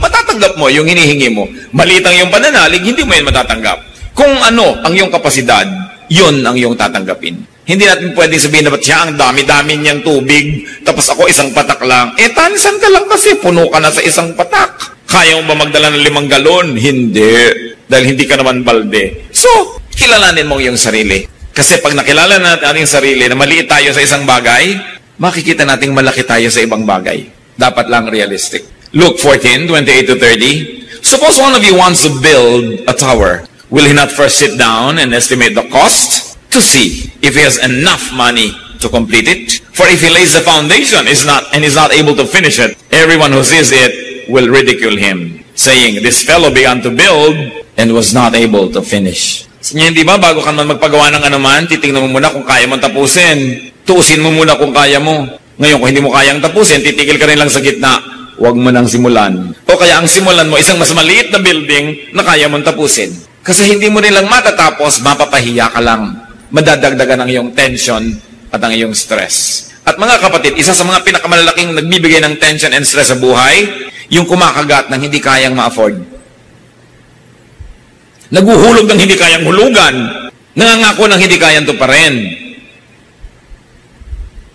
matatanggap mo yung hinihingi mo. Maliit ang iyong pananalig, hindi mo yan matatanggap. Kung ano ang iyong kapasidad, yon ang iyong tatanggapin. Hindi natin pwedeng sabihin na ba't siya ang dami-dami niyang tubig, tapos ako isang patak lang. Tansan ka lang kasi, puno ka na sa isang patak. Kaya mo ba magdala ng 5 galon? Hindi. Dahil hindi ka naman balde. So, kilalanin mo iyong sarili. Kasi pag nakilala natin ating sarili na maliit tayo sa isang bagay, makikita nating malaki tayo sa ibang bagay. Dapat lang realistic. Luke 14:28-30. Suppose one of you wants to build a tower. Will he not first sit down and estimate the cost to see if he has enough money to complete it? For if he lays the foundation is not able to finish it, everyone who sees it will ridicule him, saying, this fellow began to build and was not able to finish. Hindi ba, bago ka man magpagawa ng anuman, titingnan mo muna kung kaya mong tapusin. Tuusin mo muna kung kaya mo. Ngayon, kung hindi mo kayang tapusin, titigil ka rin lang sa gitna. Huwag mo nang simulan. O kaya ang simulan mo, isang mas maliit na building na kaya mong tapusin. Kasi hindi mo rin lang matatapos, mapapahiya ka lang. Madadagdagan ang iyong tension at ang iyong stress. At mga kapatid, isa sa mga pinakamalalaking nagbibigay ng tension and stress sa buhay, yung kumakagat ng hindi kayang ma-afford. Naguhulog ng hindi kayang hulugan. Nangangako ng hindi kayang tuparin.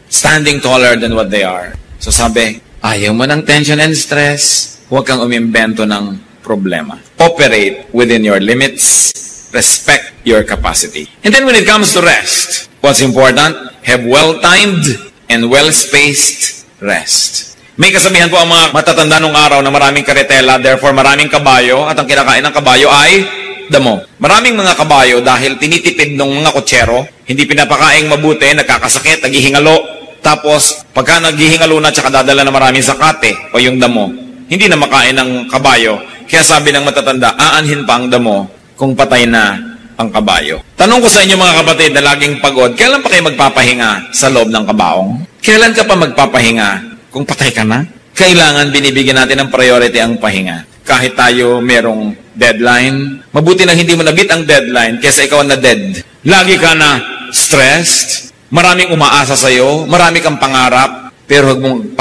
Standing taller than what they are. So sabi, ayaw mo ng tension and stress, huwag kang umimbento ng problema. Operate within your limits. Respect your capacity. And then when it comes to rest, what's important? Have well-timed and well-spaced rest. May kasabihan po ang mga matatanda nung araw na maraming karetela, therefore maraming kabayo, at ang kinakain ng kabayo ay damo. Maraming mga kabayo dahil tinitipid ng mga kutsero, hindi pinapakaing mabuti, nagkakasakit, naghihingalo, tapos pagka naghihingalo na tsaka dadala na maraming sakate o yung damo, hindi na makain ng kabayo. Kaya sabi ng matatanda, aanhin pa ang damo kung patay na ang kabayo. Tanong ko sa inyo mga kapatid na laging pagod, kailan pa kayo magpapahinga sa loob ng kabaong? Kailan ka pa magpapahinga kung patay ka na? Kailangan binibigyan natin ng priority ang pahinga. Kahit tayo merong deadline, mabuti na hindi mo nabit ang deadline kaysa ikaw na dead. Lagi ka na stressed, maraming umaasa sa'yo, marami kang pangarap, pero huwag mong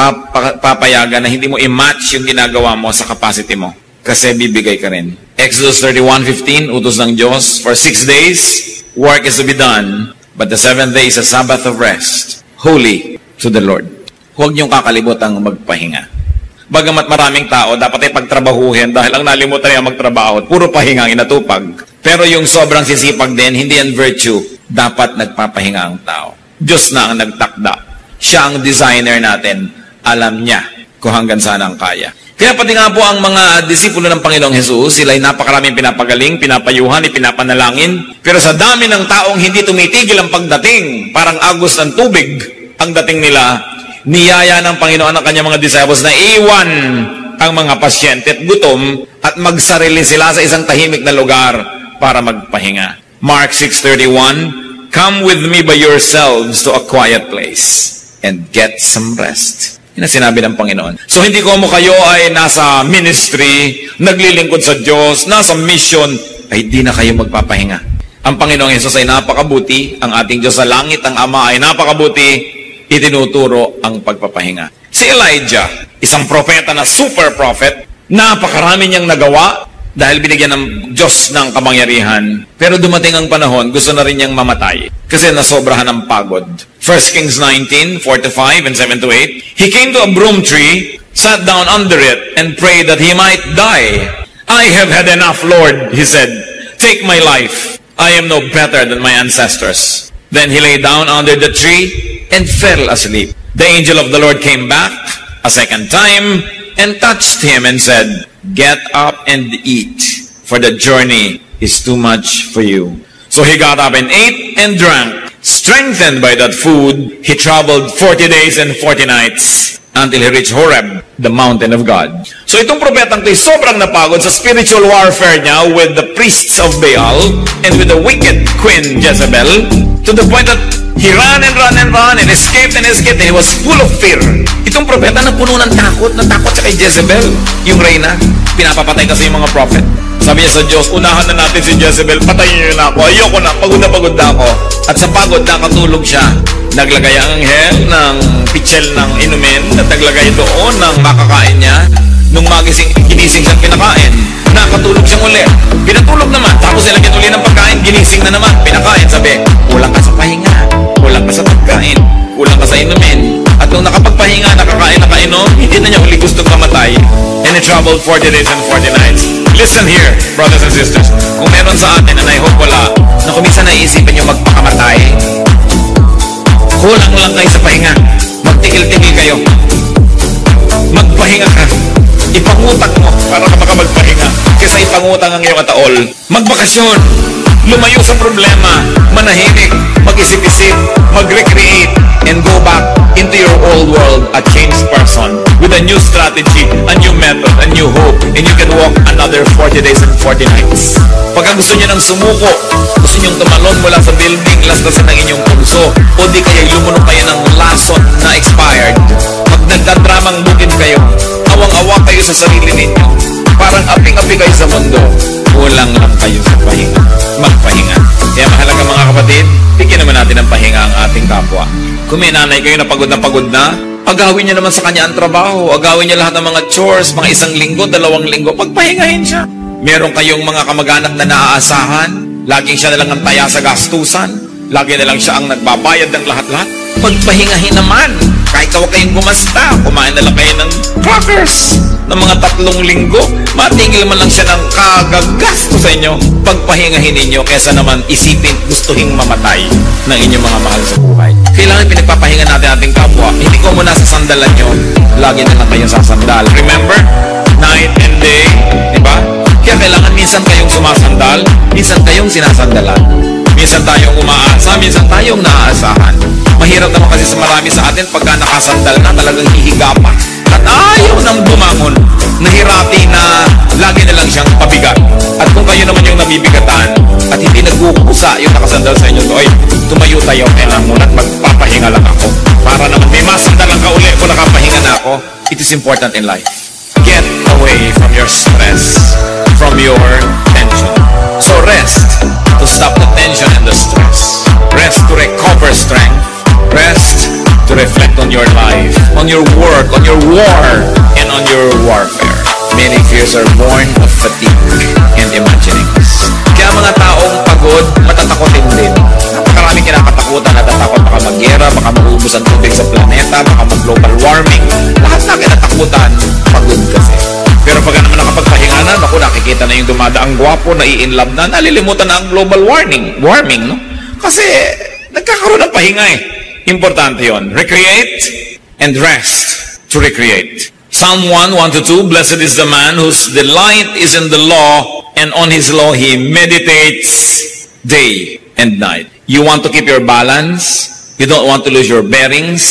papayagan na hindi mo i-match yung ginagawa mo sa capacity mo. Kasi bibigay ka rin. Exodus 31:15, utos ng Diyos, for 6 days, work is to be done, but the 7th day is a Sabbath of rest, holy to the Lord. Huwag niyong kakalimutan magpahinga. Bagamat maraming tao, dapat ay pagtrabahuhin dahil ang nalimutan niya magtrabaho, puro pahinga ang inatupag. Pero yung sobrang sisipag din, hindi yan virtue. Dapat nagpapahinga ang tao. Diyos na ang nagtakda. Siya ang designer natin. Alam niya kung hanggang saan ang kaya. Kaya pati nga po ang mga disipulo ng Panginoong Hesus, sila ay napakaraming pinapagaling, pinapayuhan, ipinapanalangin. Pero sa dami ng taong hindi tumitigil ang pagdating, parang agos ng tubig ang dating nila, niyaya ng Panginoon ang kanyang mga disciples na iwan ang mga pasyente at gutom at magsarili sila sa isang tahimik na lugar para magpahinga. Mark 6:31, come with me by yourselves to a quiet place and get some rest. Yan ang sinabi ng Panginoon. So hindi ko mo kayo ay nasa ministry, naglilingkod sa Diyos, nasa mission, ay di na kayo magpapahinga. Ang Panginoong Hesus ay napakabuti, ang ating Diyos sa langit, ang Ama ay napakabuti, itinuturo ang pagpapahinga. Si Elijah, isang propeta na super prophet, napakarami niyang nagawa dahil binigyan ng Diyos ng kamangyarihan. Pero dumating ang panahon, gusto na rin niyang mamatay kasi nasobrahan ng pagod. 1 Kings 19:4-5 and 7-8, he came to a broom tree, sat down under it, and prayed that he might die. I have had enough, Lord, he said. Take my life. I am no better than my ancestors. Then he lay down under the tree and fell asleep. The angel of the Lord came back a second time and touched him and said, get up and eat, for the journey is too much for you. So he got up and ate and drank. Strengthened by that food, he traveled 40 days and 40 nights until he reached Horeb, the mountain of God. So itong propetang ito sobrang napagod sa spiritual warfare niya with the priests of Baal and with the wicked queen Jezebel, to the point that he ran and ran and ran and escaped and escaped, and he was full of fear. Itong propeta na puno ng takot sa kay Jezebel, yung reyna. Pinapapatay kasi yung mga prophet. Sabi niya sa Diyos, unahan na natin si Jezebel, patayin niyo na ako, ayoko na, pagod na ako. At sa pagod, nakatulog siya. Naglagay ang anghel ng pitchel ng inumin at naglagay doon ng makakain niya. Nung ginising siyang pinakain, nakatulog siyang uli. Pinatulog naman, tapos nilagyan uli ng pagkain, ginising na naman, pinakain. Sabi, kulang ka sa pahinga, kulang ka sa pagkain, kulang ka sa inumin. At nung nakapagpahinga, nakakain, nakainom, hindi na niya uli gustong mamatay. And he traveled 40 days and 40 nights. Listen here, brothers and sisters. Kung meron sa atin, and I hope wala, na kung minsan naisipin niyo magpakamatay, kulang lang kayo sa pahinga. Magtigil-tigil kayo. Magpahinga ka. Ipangutang mo para ka makapagpahinga. Kaysa ipangutang ang iyong ataol. Magbakasyon. Lumayo sa problema. Manahimik. Mag-isip-isip. Mag-recreate. And go back into your old world a changed person. With a new strategy, a new method, a new hope. And you can walk another 40 days and 40 nights. Pagka gusto nyo ng sumuko, gusto nyo tumalon mula sa building, lastasin ang inyong pulso, o di kaya lumunok kayo ng lason na expired. Pag nagdadramang bukid kayo, awang-awa kayo sa sarili ninyo, parang aping-api kayo sa mundo, kulang lang kayo sa pahinga. Magpahinga. Kaya mahalaga mga kapatid, bigyan naman natin ng pahinga ang ating kapwa. Kung may nanay kayo na pagod na, agawin niya naman sa kanya ang trabaho, agawin niya lahat ng mga chores, mga 1 linggo, 2 linggo, pagpahingahin siya. Meron kayong mga kamag-anak na naaasahan, laging siya na lang ang taya sa gastusan, lagi na lang siya ang nagbabayad ng lahat-lahat. Pagpahingahin naman, kahit huwag kayong gumasta, kumain na lang kayo ng crackers. ng mga 3 linggo, matigil man lang siya ng kagagasto sa inyo, pagpahingahin ninyo, kesa naman isipin, gustuhin mamatay ng inyong mga mahal sa buhay. Kailangan pinagpapahinga natin ating kapwa. Hindi ko muna sa sandalan nyo, lagi na lang kayong sasandal. Remember? Night and day, diba? Kaya kailangan minsan kayong sumasandal, minsan kayong sinasandalan. Minsan tayong umaasa, minsan tayong naaasahan. Mahirap naman kasi sa marami sa atin pagka nakasandal na, talagang hihiga pa. At ayaw nang bumangon. Nahirati na lagi na lang siyang pabigat. At kung kayo naman yung nabibigatan at hindi nagkukusa yung nakasandal sa inyo, oy, tumayo tayo, kailangan muna at magpapahinga lang ako. Para naman may masandalan ka uli kung nakapahinga na ako. It is important in life. Get away from your stress, from your tension. So rest to stop the tension and the stress. Rest to recover strength. Rest to reflect on your life, on your work, on your war, and on your warfare. Many fears are born of fatigue and imaginings. Kaya mga taong pagod, matatakotin din. Napakaraming kinakatakutan, natatakot baka mag-gera, baka maubos ang tubig sa planeta, baka mag-global warming. Lahat na kinatakutan, pagod kasi. Pero pag naman nakapagpahinga na, naku, nakikita na yung dumadaang gwapo, nai-inlove na, nalilimutan na ang global warming, no? Kasi nagkakaroon ng pahinga eh. Importante yon. Recreate and rest to recreate. Psalm 1:1-2, Blessed is the man whose delight is in the law, and on his law he meditates day and night. You want to keep your balance? You don't want to lose your bearings?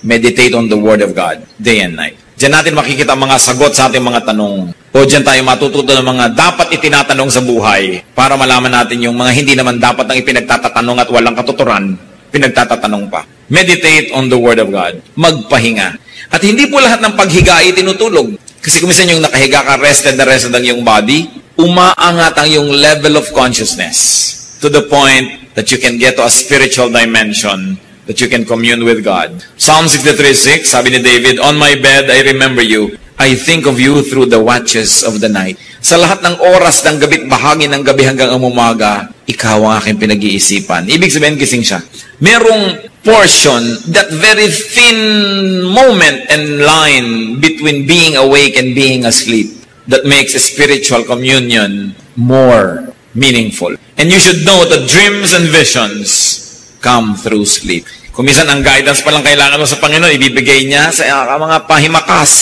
Meditate on the Word of God day and night. Diyan natin makikita ang mga sagot sa ating mga tanong. O diyan tayo matututo ng mga dapat itinatanong sa buhay para malaman natin yung mga hindi naman dapat ang ipinagtatatanong at walang katuturan, pinagtatatanong pa. Meditate on the Word of God. Magpahinga. At hindi po lahat ng paghiga ay tinutulog. Kasi kung minsan yung nakahiga ka, rested ang iyong body, umaangat ang iyong level of consciousness to the point that you can get to a spiritual dimension that you can commune with God. Psalm 63:6, sabi ni David, On my bed I remember you. I think of you through the watches of the night. Sa lahat ng oras ng gabi't bahagi ng gabi hanggang ang umaga, ikaw ang aking pinag-iisipan. Ibig sabihin, gising siya. Merong portion, that very thin moment and line between being awake and being asleep that makes a spiritual communion more meaningful. And you should know that dreams and visions come through sleep. Kung minsan ang guidance pa lang kailangan mo sa Panginoon, ibibigay niya sa mga pahimakas,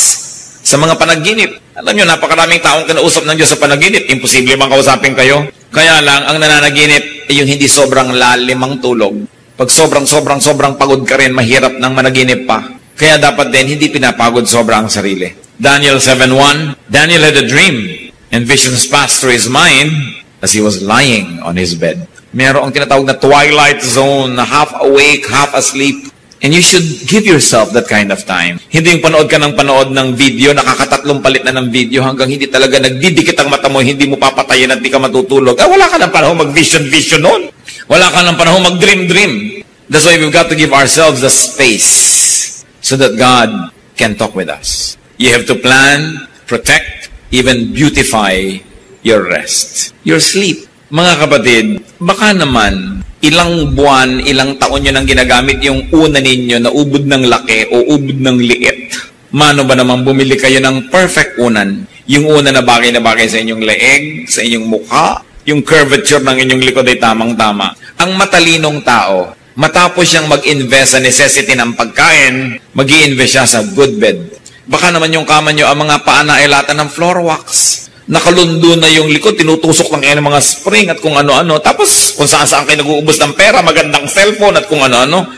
sa mga panaginip. Alam nyo, napakaraming taong kinausap ng Diyos sa panaginip. Imposible bang kausapin kayo? Kaya lang, ang nananaginip ay yung hindi sobrang lalimang tulog. Pag sobrang pagod ka rin, mahirap nang managinip pa. Kaya dapat din, hindi pinapagod sobrang sarili. Daniel 7:1, Daniel had a dream, and visions passed through his mind as he was lying on his bed. Meron ang tinatawag na twilight zone, na half awake, half asleep. And you should give yourself that kind of time. Hindi yung panood ka ng panood ng video, nakakatatlong palit na ng video hanggang hindi talaga nagdidikit ang mata mo, hindi mo papatayin at di ka matutulog. Wala ka ng panahon mag-vision noon. Wala ka ng panahon mag-dream. That's why we've got to give ourselves the space so that God can talk with us. You have to plan, protect, even beautify your rest, your sleep. Mga kapatid, baka naman ilang buwan, ilang taon nyo nang ginagamit yung una ninyo na ubod ng laki o ubod ng liit. Mano ba naman bumili kayo ng perfect unan? Yung una na bagay sa inyong leeg, sa inyong mukha, yung curvature ng inyong likod ay tamang-tama. Ang matalinong tao, matapos siyang mag-invest sa necessity ng pagkain, mag-i-invest siya sa good bed. Baka naman yung kama nyo, ang mga paa na ay lata ng floor wax. Nakalundo na yung likod, tinutusok lang yan ng mga spring at kung ano-ano. Tapos, kung saan-saan kayo nag-uubos ng pera, magandang cellphone at kung ano-ano.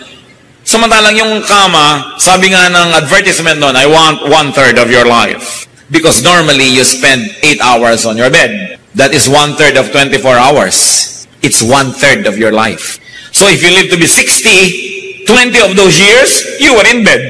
Samantalang yung kama, sabi nga ng advertisement noon, I want 1/3 of your life. Because normally, you spend 8 hours on your bed. That is 1/3 of 24 hours. It's 1/3 of your life. So if you live to be 60, 20 of those years, you were in bed.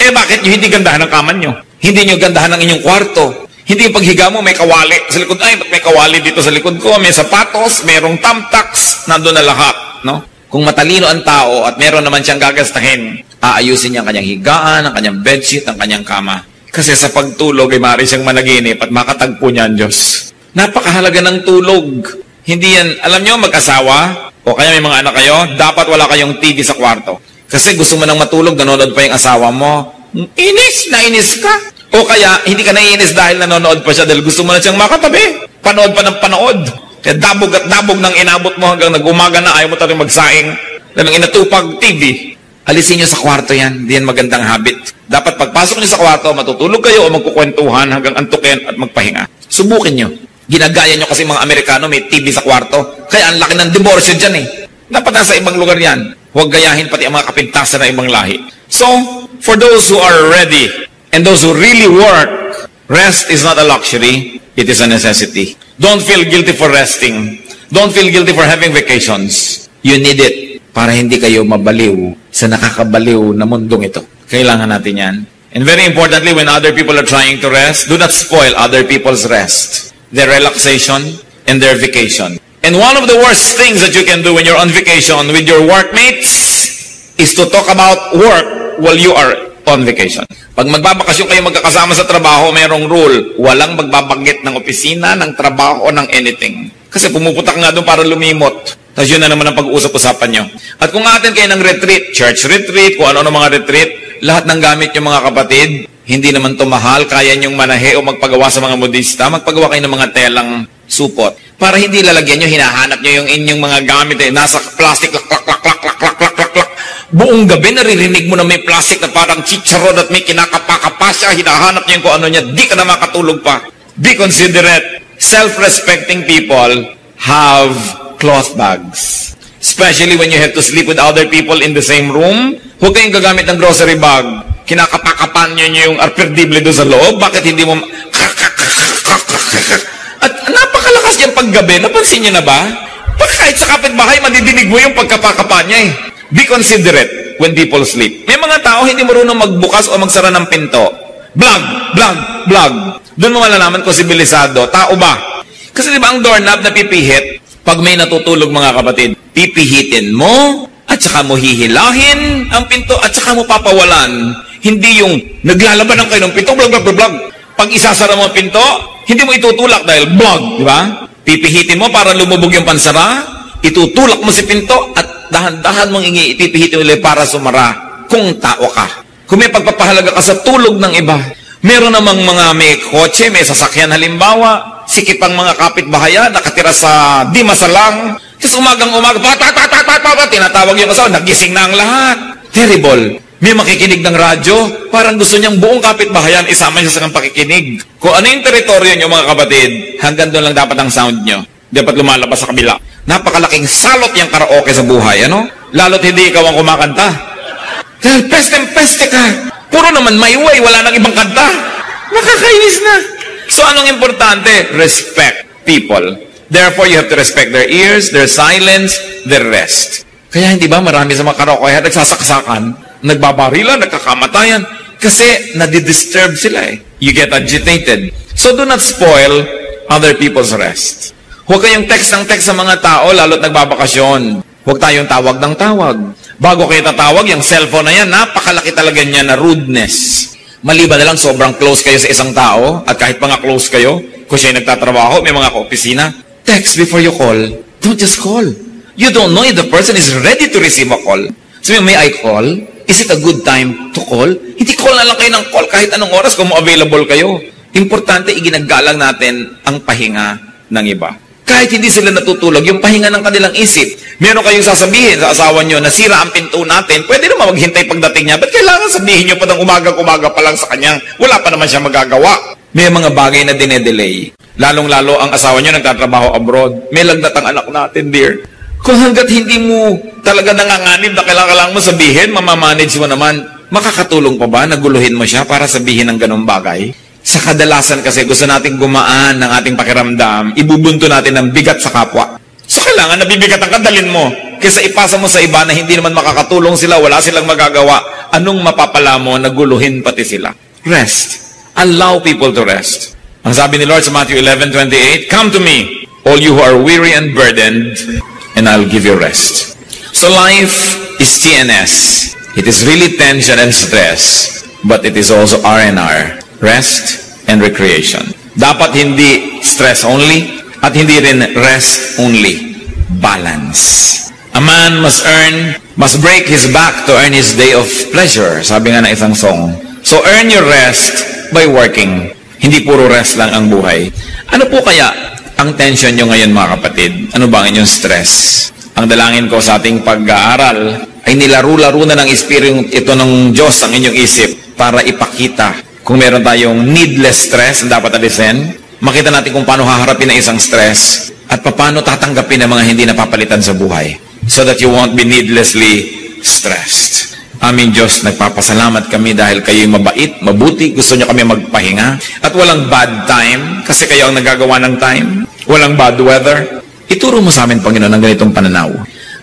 Bakit nyo hindi gandahan ang kama nyo? Hindi nyo gandahan ang inyong kwarto? Hindi yung paghiga mo, may kawali sa likod. Ay, may kawali dito sa likod ko, may sapatos, mayroong thumbtacks, nandun na lahat, no? Kung matalino ang tao at meron naman siyang gagastahin, aayusin niya ang kanyang higaan, ang kanyang bedsheet, ang kanyang kama. Kasi sa pagtulog ay maaari siyang managinip at makatagpo niya ang Diyos. Napakahalaga ng tulog. Hindi yan, alam nyo, mag-asawa, o kaya may mga anak kayo, dapat wala kayong TV sa kwarto. Kasi gusto mo nang matulog, nanonood pa yung asawa mo. Inis na inis ka. O kaya, hindi ka naiinis dahil nanonood pa siya dahil gusto mo na siyang makatabi. Panood pa ng panood. Kaya dabog at dabog nang inabot mo hanggang nag-umaga na ayaw mo tayo magsaing. Dahil inatupag TV. Alisin niyo sa kwarto yan. Hindi yan magandang habit. Dapat pagpasok niyo sa kwarto, matutulog kayo o magkukwentuhan hanggang antukin at magpahinga. Subukin niyo. Ginagaya niyo kasi mga Amerikano may TV sa kwarto. Kaya ang laki ng diborsyo dyan eh. Dapat nasa ibang lugar yan. Huwag gayahin pati ang mga kapintasan na ibang lahi. So, for those who are ready and those who really work, rest is not a luxury, it is a necessity. Don't feel guilty for resting. Don't feel guilty for having vacations. You need it para hindi kayo mabaliw sa nakakabaliw na mundong ito. Kailangan natin yan. And very importantly, when other people are trying to rest, do not spoil other people's rest, their relaxation, and their vacation. And one of the worst things that you can do when you're on vacation with your workmates is to talk about work while you are on vacation. Pag magbabakasyon kayo magkakasama sa trabaho, mayroong rule. Walang magbabanggit ng opisina, ng trabaho, o ng anything. Kasi pumuputak nga doon para lumimot. Tapos yun na naman ang pag-uusap-usapan nyo. At kung atin kayo ng retreat, church retreat, kung ano-ano mga retreat, lahat ng gamit yung mga kapatid, hindi naman to mahal, kaya nyong manahe o magpagawa sa mga modista, magpagawa kayo ng mga telang supot. Para hindi lalagyan nyo, hinahanap nyo yung inyong mga gamit, nasa plastic, lak, lak, lak, lak, lak, lak, lak, lak, lak. Buong gabi, naririnig mo na may plastic na parang chicharon at may kinakapakapa siya, hinahanap nyo yung kung ano niya, di ka na makatulog pa. Be considerate. Self-respecting people have cloth bags. Especially when you have to sleep with other people in the same room. Huwag kayong gagamit ng grocery bag. Kinakapakapan nyo yung arperdible doon sa loob. Bakit hindi mo... At napakalakas yung paggabi. Napansin nyo na ba? Pag kahit sa kapitbahay, madidinig mo yung pagkapakapan niya eh. Be considerate when people sleep. May mga tao hindi marunong magbukas o magsara ng pinto. Blag, blag, blag. Doon mo malalaman kung sibilisado. Tao ba? Kasi di ba ang doorknob na pipihit? Pag may natutulog mga kapatid, pipihitin mo, at saka mo hihilahin ang pinto, at saka mo papawalan. Hindi yung naglalaban ng kayo ng pinto, blag, blag, blag, blag. Pag isasara mo ang pinto, hindi mo itutulak dahil blag, di ba? Pipihitin mo para lumubog yung pansara, itutulak mo si pinto, at dahan-dahan mong ipipihitin ulit para sumara kung tao ka. Kung may pagpapahalaga ka sa tulog ng iba, meron namang mga may kotse, may sasakyan halimbawa, sikip ang mga kapitbahayan, nakatira sa di masalang, tapos umagang-umaga, tinatawag yung asawa, nagising na ang lahat. Terrible. May makikinig ng radyo, parang gusto niyang buong kapitbahayan isama niya sa kang pakikinig. Kung ano yung teritoryo niyo mga kapatid, hanggang doon lang dapat ang sound niyo. Dapat lumalabas sa kabila. Napakalaking salot yung karaoke sa buhay, ano? Lalo't hindi ikaw ang kumakanta. Dahil peste ka. Puro naman my way, wala nang ibang kanta. Nakakainis na. So anong importante? Respect people. Therefore, you have to respect their ears, their silence, their rest. Kaya hindi ba marami sa mga karaoke nagsasaksakan, nagbabarilan, nagkakamatayan, kasi nadidisturb sila eh. You get agitated. So do not spoil other people's rest. Huwag kayong text ng text sa mga tao, lalo't nagbabakasyon. Huwag tayong tawag ng tawag. Bago kayo tatawag, yung cellphone na yan, napakalaki talaga niya na rudeness. Maliban na lang, sobrang close kayo sa isang tao, at kahit mga close kayo, kung siya'y nagtatrabaho, may mga kaopisina, text before you call. Don't just call. You don't know if the person is ready to receive a call. So, may I call? Is it a good time to call? Hindi call na lang kayo ng call kahit anong oras kung available kayo. Importante, iginagalang natin ang pahinga ng iba. Kahit hindi sila natutulog, yung pahinga ng kanilang isip. Meron kayong sasabihin sa asawa nyo, nasira ang pinto natin, pwede naman maghintay pagdating niya. Ba't kailangan sabihin nyo pa ng umaga-umaga pa lang sa kanya? Wala pa naman siya magagawa. May mga bagay na dinedelay. Lalong-lalo ang asawa nyo nagtatrabaho abroad. May lagnat ang anak natin, dear. Kung hanggat hindi mo talaga nanganganib na kailangan mo sabihin, mamamanage mo naman, makakatulong pa ba na guluhin mo siya para sabihin ng ganong bagay? Sa kadalasan kasi gusto nating gumaan ng ating pakiramdam, ibubunto natin ng bigat sa kapwa. So kailangan nabibigat ang kadalin mo. Kaysa ipasa mo sa iba na hindi naman makakatulong sila, wala silang magagawa, anong mapapala mo na guluhin pati sila? Rest. Allow people to rest. Ang sabi ni Lord sa Matthew 11:28, "Come to me, all you who are weary and burdened, and I'll give you rest." So life is TNS. It is really tension and stress, but it is also R&R. Rest and recreation. Dapat hindi stress only at hindi rin rest only. Balance. A man must break his back to earn his day of pleasure. Sabi nga na isang song. So earn your rest by working. Hindi puro rest lang ang buhay. Ano po kaya ang tension nyo ngayon mga kapatid? Ano ba ang inyong stress? Ang dalangin ko sa ating pag-aaral ay nilaro-laro na ng Espiritu ito ng Diyos ang inyong isip para ipakita kung meron tayong needless stress na dapat alisin, makita natin kung paano haharapin ang isang stress at paano tatanggapin ang mga hindi napapalitan sa buhay so that you won't be needlessly stressed. Aming Diyos, nagpapasalamat kami dahil kayo'y mabait, mabuti, gusto nyo kami magpahinga at walang bad time kasi kayo ang nagagawa ng time, walang bad weather. Ituro mo sa amin, Panginoon, ang ganitong pananaw.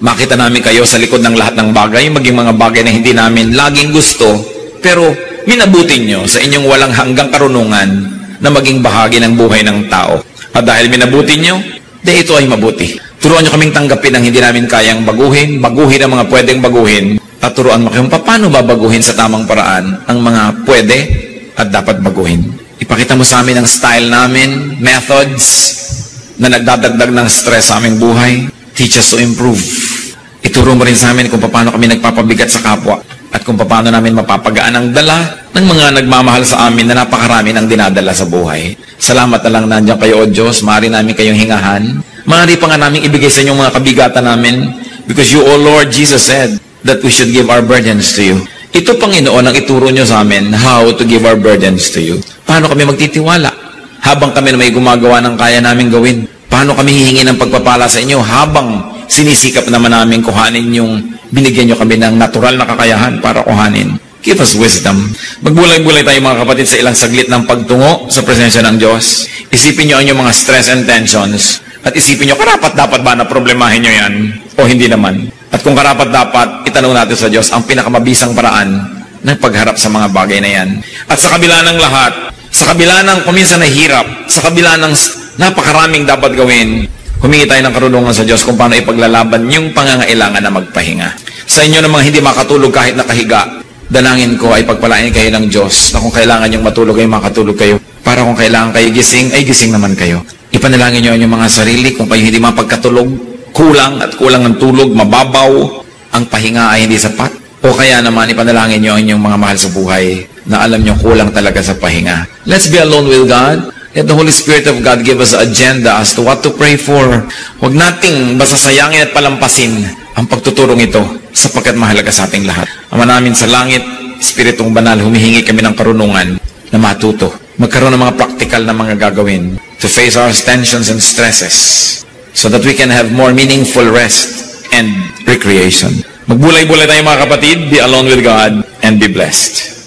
Makita namin kayo sa likod ng lahat ng bagay, maging mga bagay na hindi namin laging gusto, pero minabuti nyo sa inyong walang hanggang karunungan na maging bahagi ng buhay ng tao. At dahil minabuti nyo, dahil ito ay mabuti. Turuan nyo kaming tanggapin ang hindi namin kayang baguhin ang mga pwedeng baguhin, at turuan mo kayong paano babaguhin sa tamang paraan ang mga pwede at dapat baguhin. Ipakita mo sa amin ang style namin, methods na nagdadagdag ng stress sa aming buhay. Teach us to improve. Ituro mo rin sa amin kung paano kami nagpapabigat sa kapwa at kung paano namin mapapagaan ang dala ng mga nagmamahal sa amin na napakarami ng dinadala sa buhay. Salamat na lang nandiyan kayo, O Diyos. Maaari namin kayong hingahan. Maaari pa nga namin ibigay sa inyong mga kabigatan namin because you, O Lord Jesus, said that we should give our burdens to you. Ito, Panginoon, ang ituro nyo sa amin how to give our burdens to you. Paano kami magtitiwala habang kami na may gumagawa ng kaya namin gawin? Paano kami hihingi ng pagpapala sa inyo habang sinisikap naman namin kuhanin yung binigyan nyo kami ng natural na kakayahan para kuhanin? Give us wisdom. Magbulay-bulay tayo mga kapatid sa ilang saglit ng pagtungo sa presensya ng Diyos. Isipin nyo ang inyong mga stress and tensions at isipin nyo, karapat-dapat ba na problemahin nyo yan o hindi naman? At kung karapat-dapat, itanong natin sa Diyos ang pinakamabisang paraan ng pagharap sa mga bagay na yan. At sa kabila ng lahat, sa kabila ng kuminsan na hirap, sa kabila ng napakaraming dapat gawin, humingi tayo ng karunungan sa Diyos kung paano ipaglalaban yung pangangailangan na magpahinga. Sa inyo namang hindi makatulog kahit nakahiga, dalangin ko ay pagpalain kayo ng Diyos na kung kailangan yung matulog ay makatulog kayo. Para kung kailangan kayo gising, ay gising naman kayo. Ipanalangin nyo ang inyong mga sarili kung kayo hindi mapagkatulog, kulang ng tulog, mababaw, ang pahinga ay hindi sapat. O kaya naman ipanalangin nyo ang inyong mga mahal sa buhay na alam nyo kulang talaga sa pahinga. Let's be alone with God. Let the Holy Spirit of God give us an agenda as to what to pray for. Huwag nating basta sayangin at palampasin ang pagtuturong ito sapagkat mahalaga sa ating lahat. Ama namin sa langit, Espiritong Banal, humihingi kami ng karunungan na matuto. Magkaroon ng mga practical na mga gagawin to face our tensions and stresses so that we can have more meaningful rest and recreation. Magbulay-bulay tayo mga kapatid. Be alone with God and be blessed.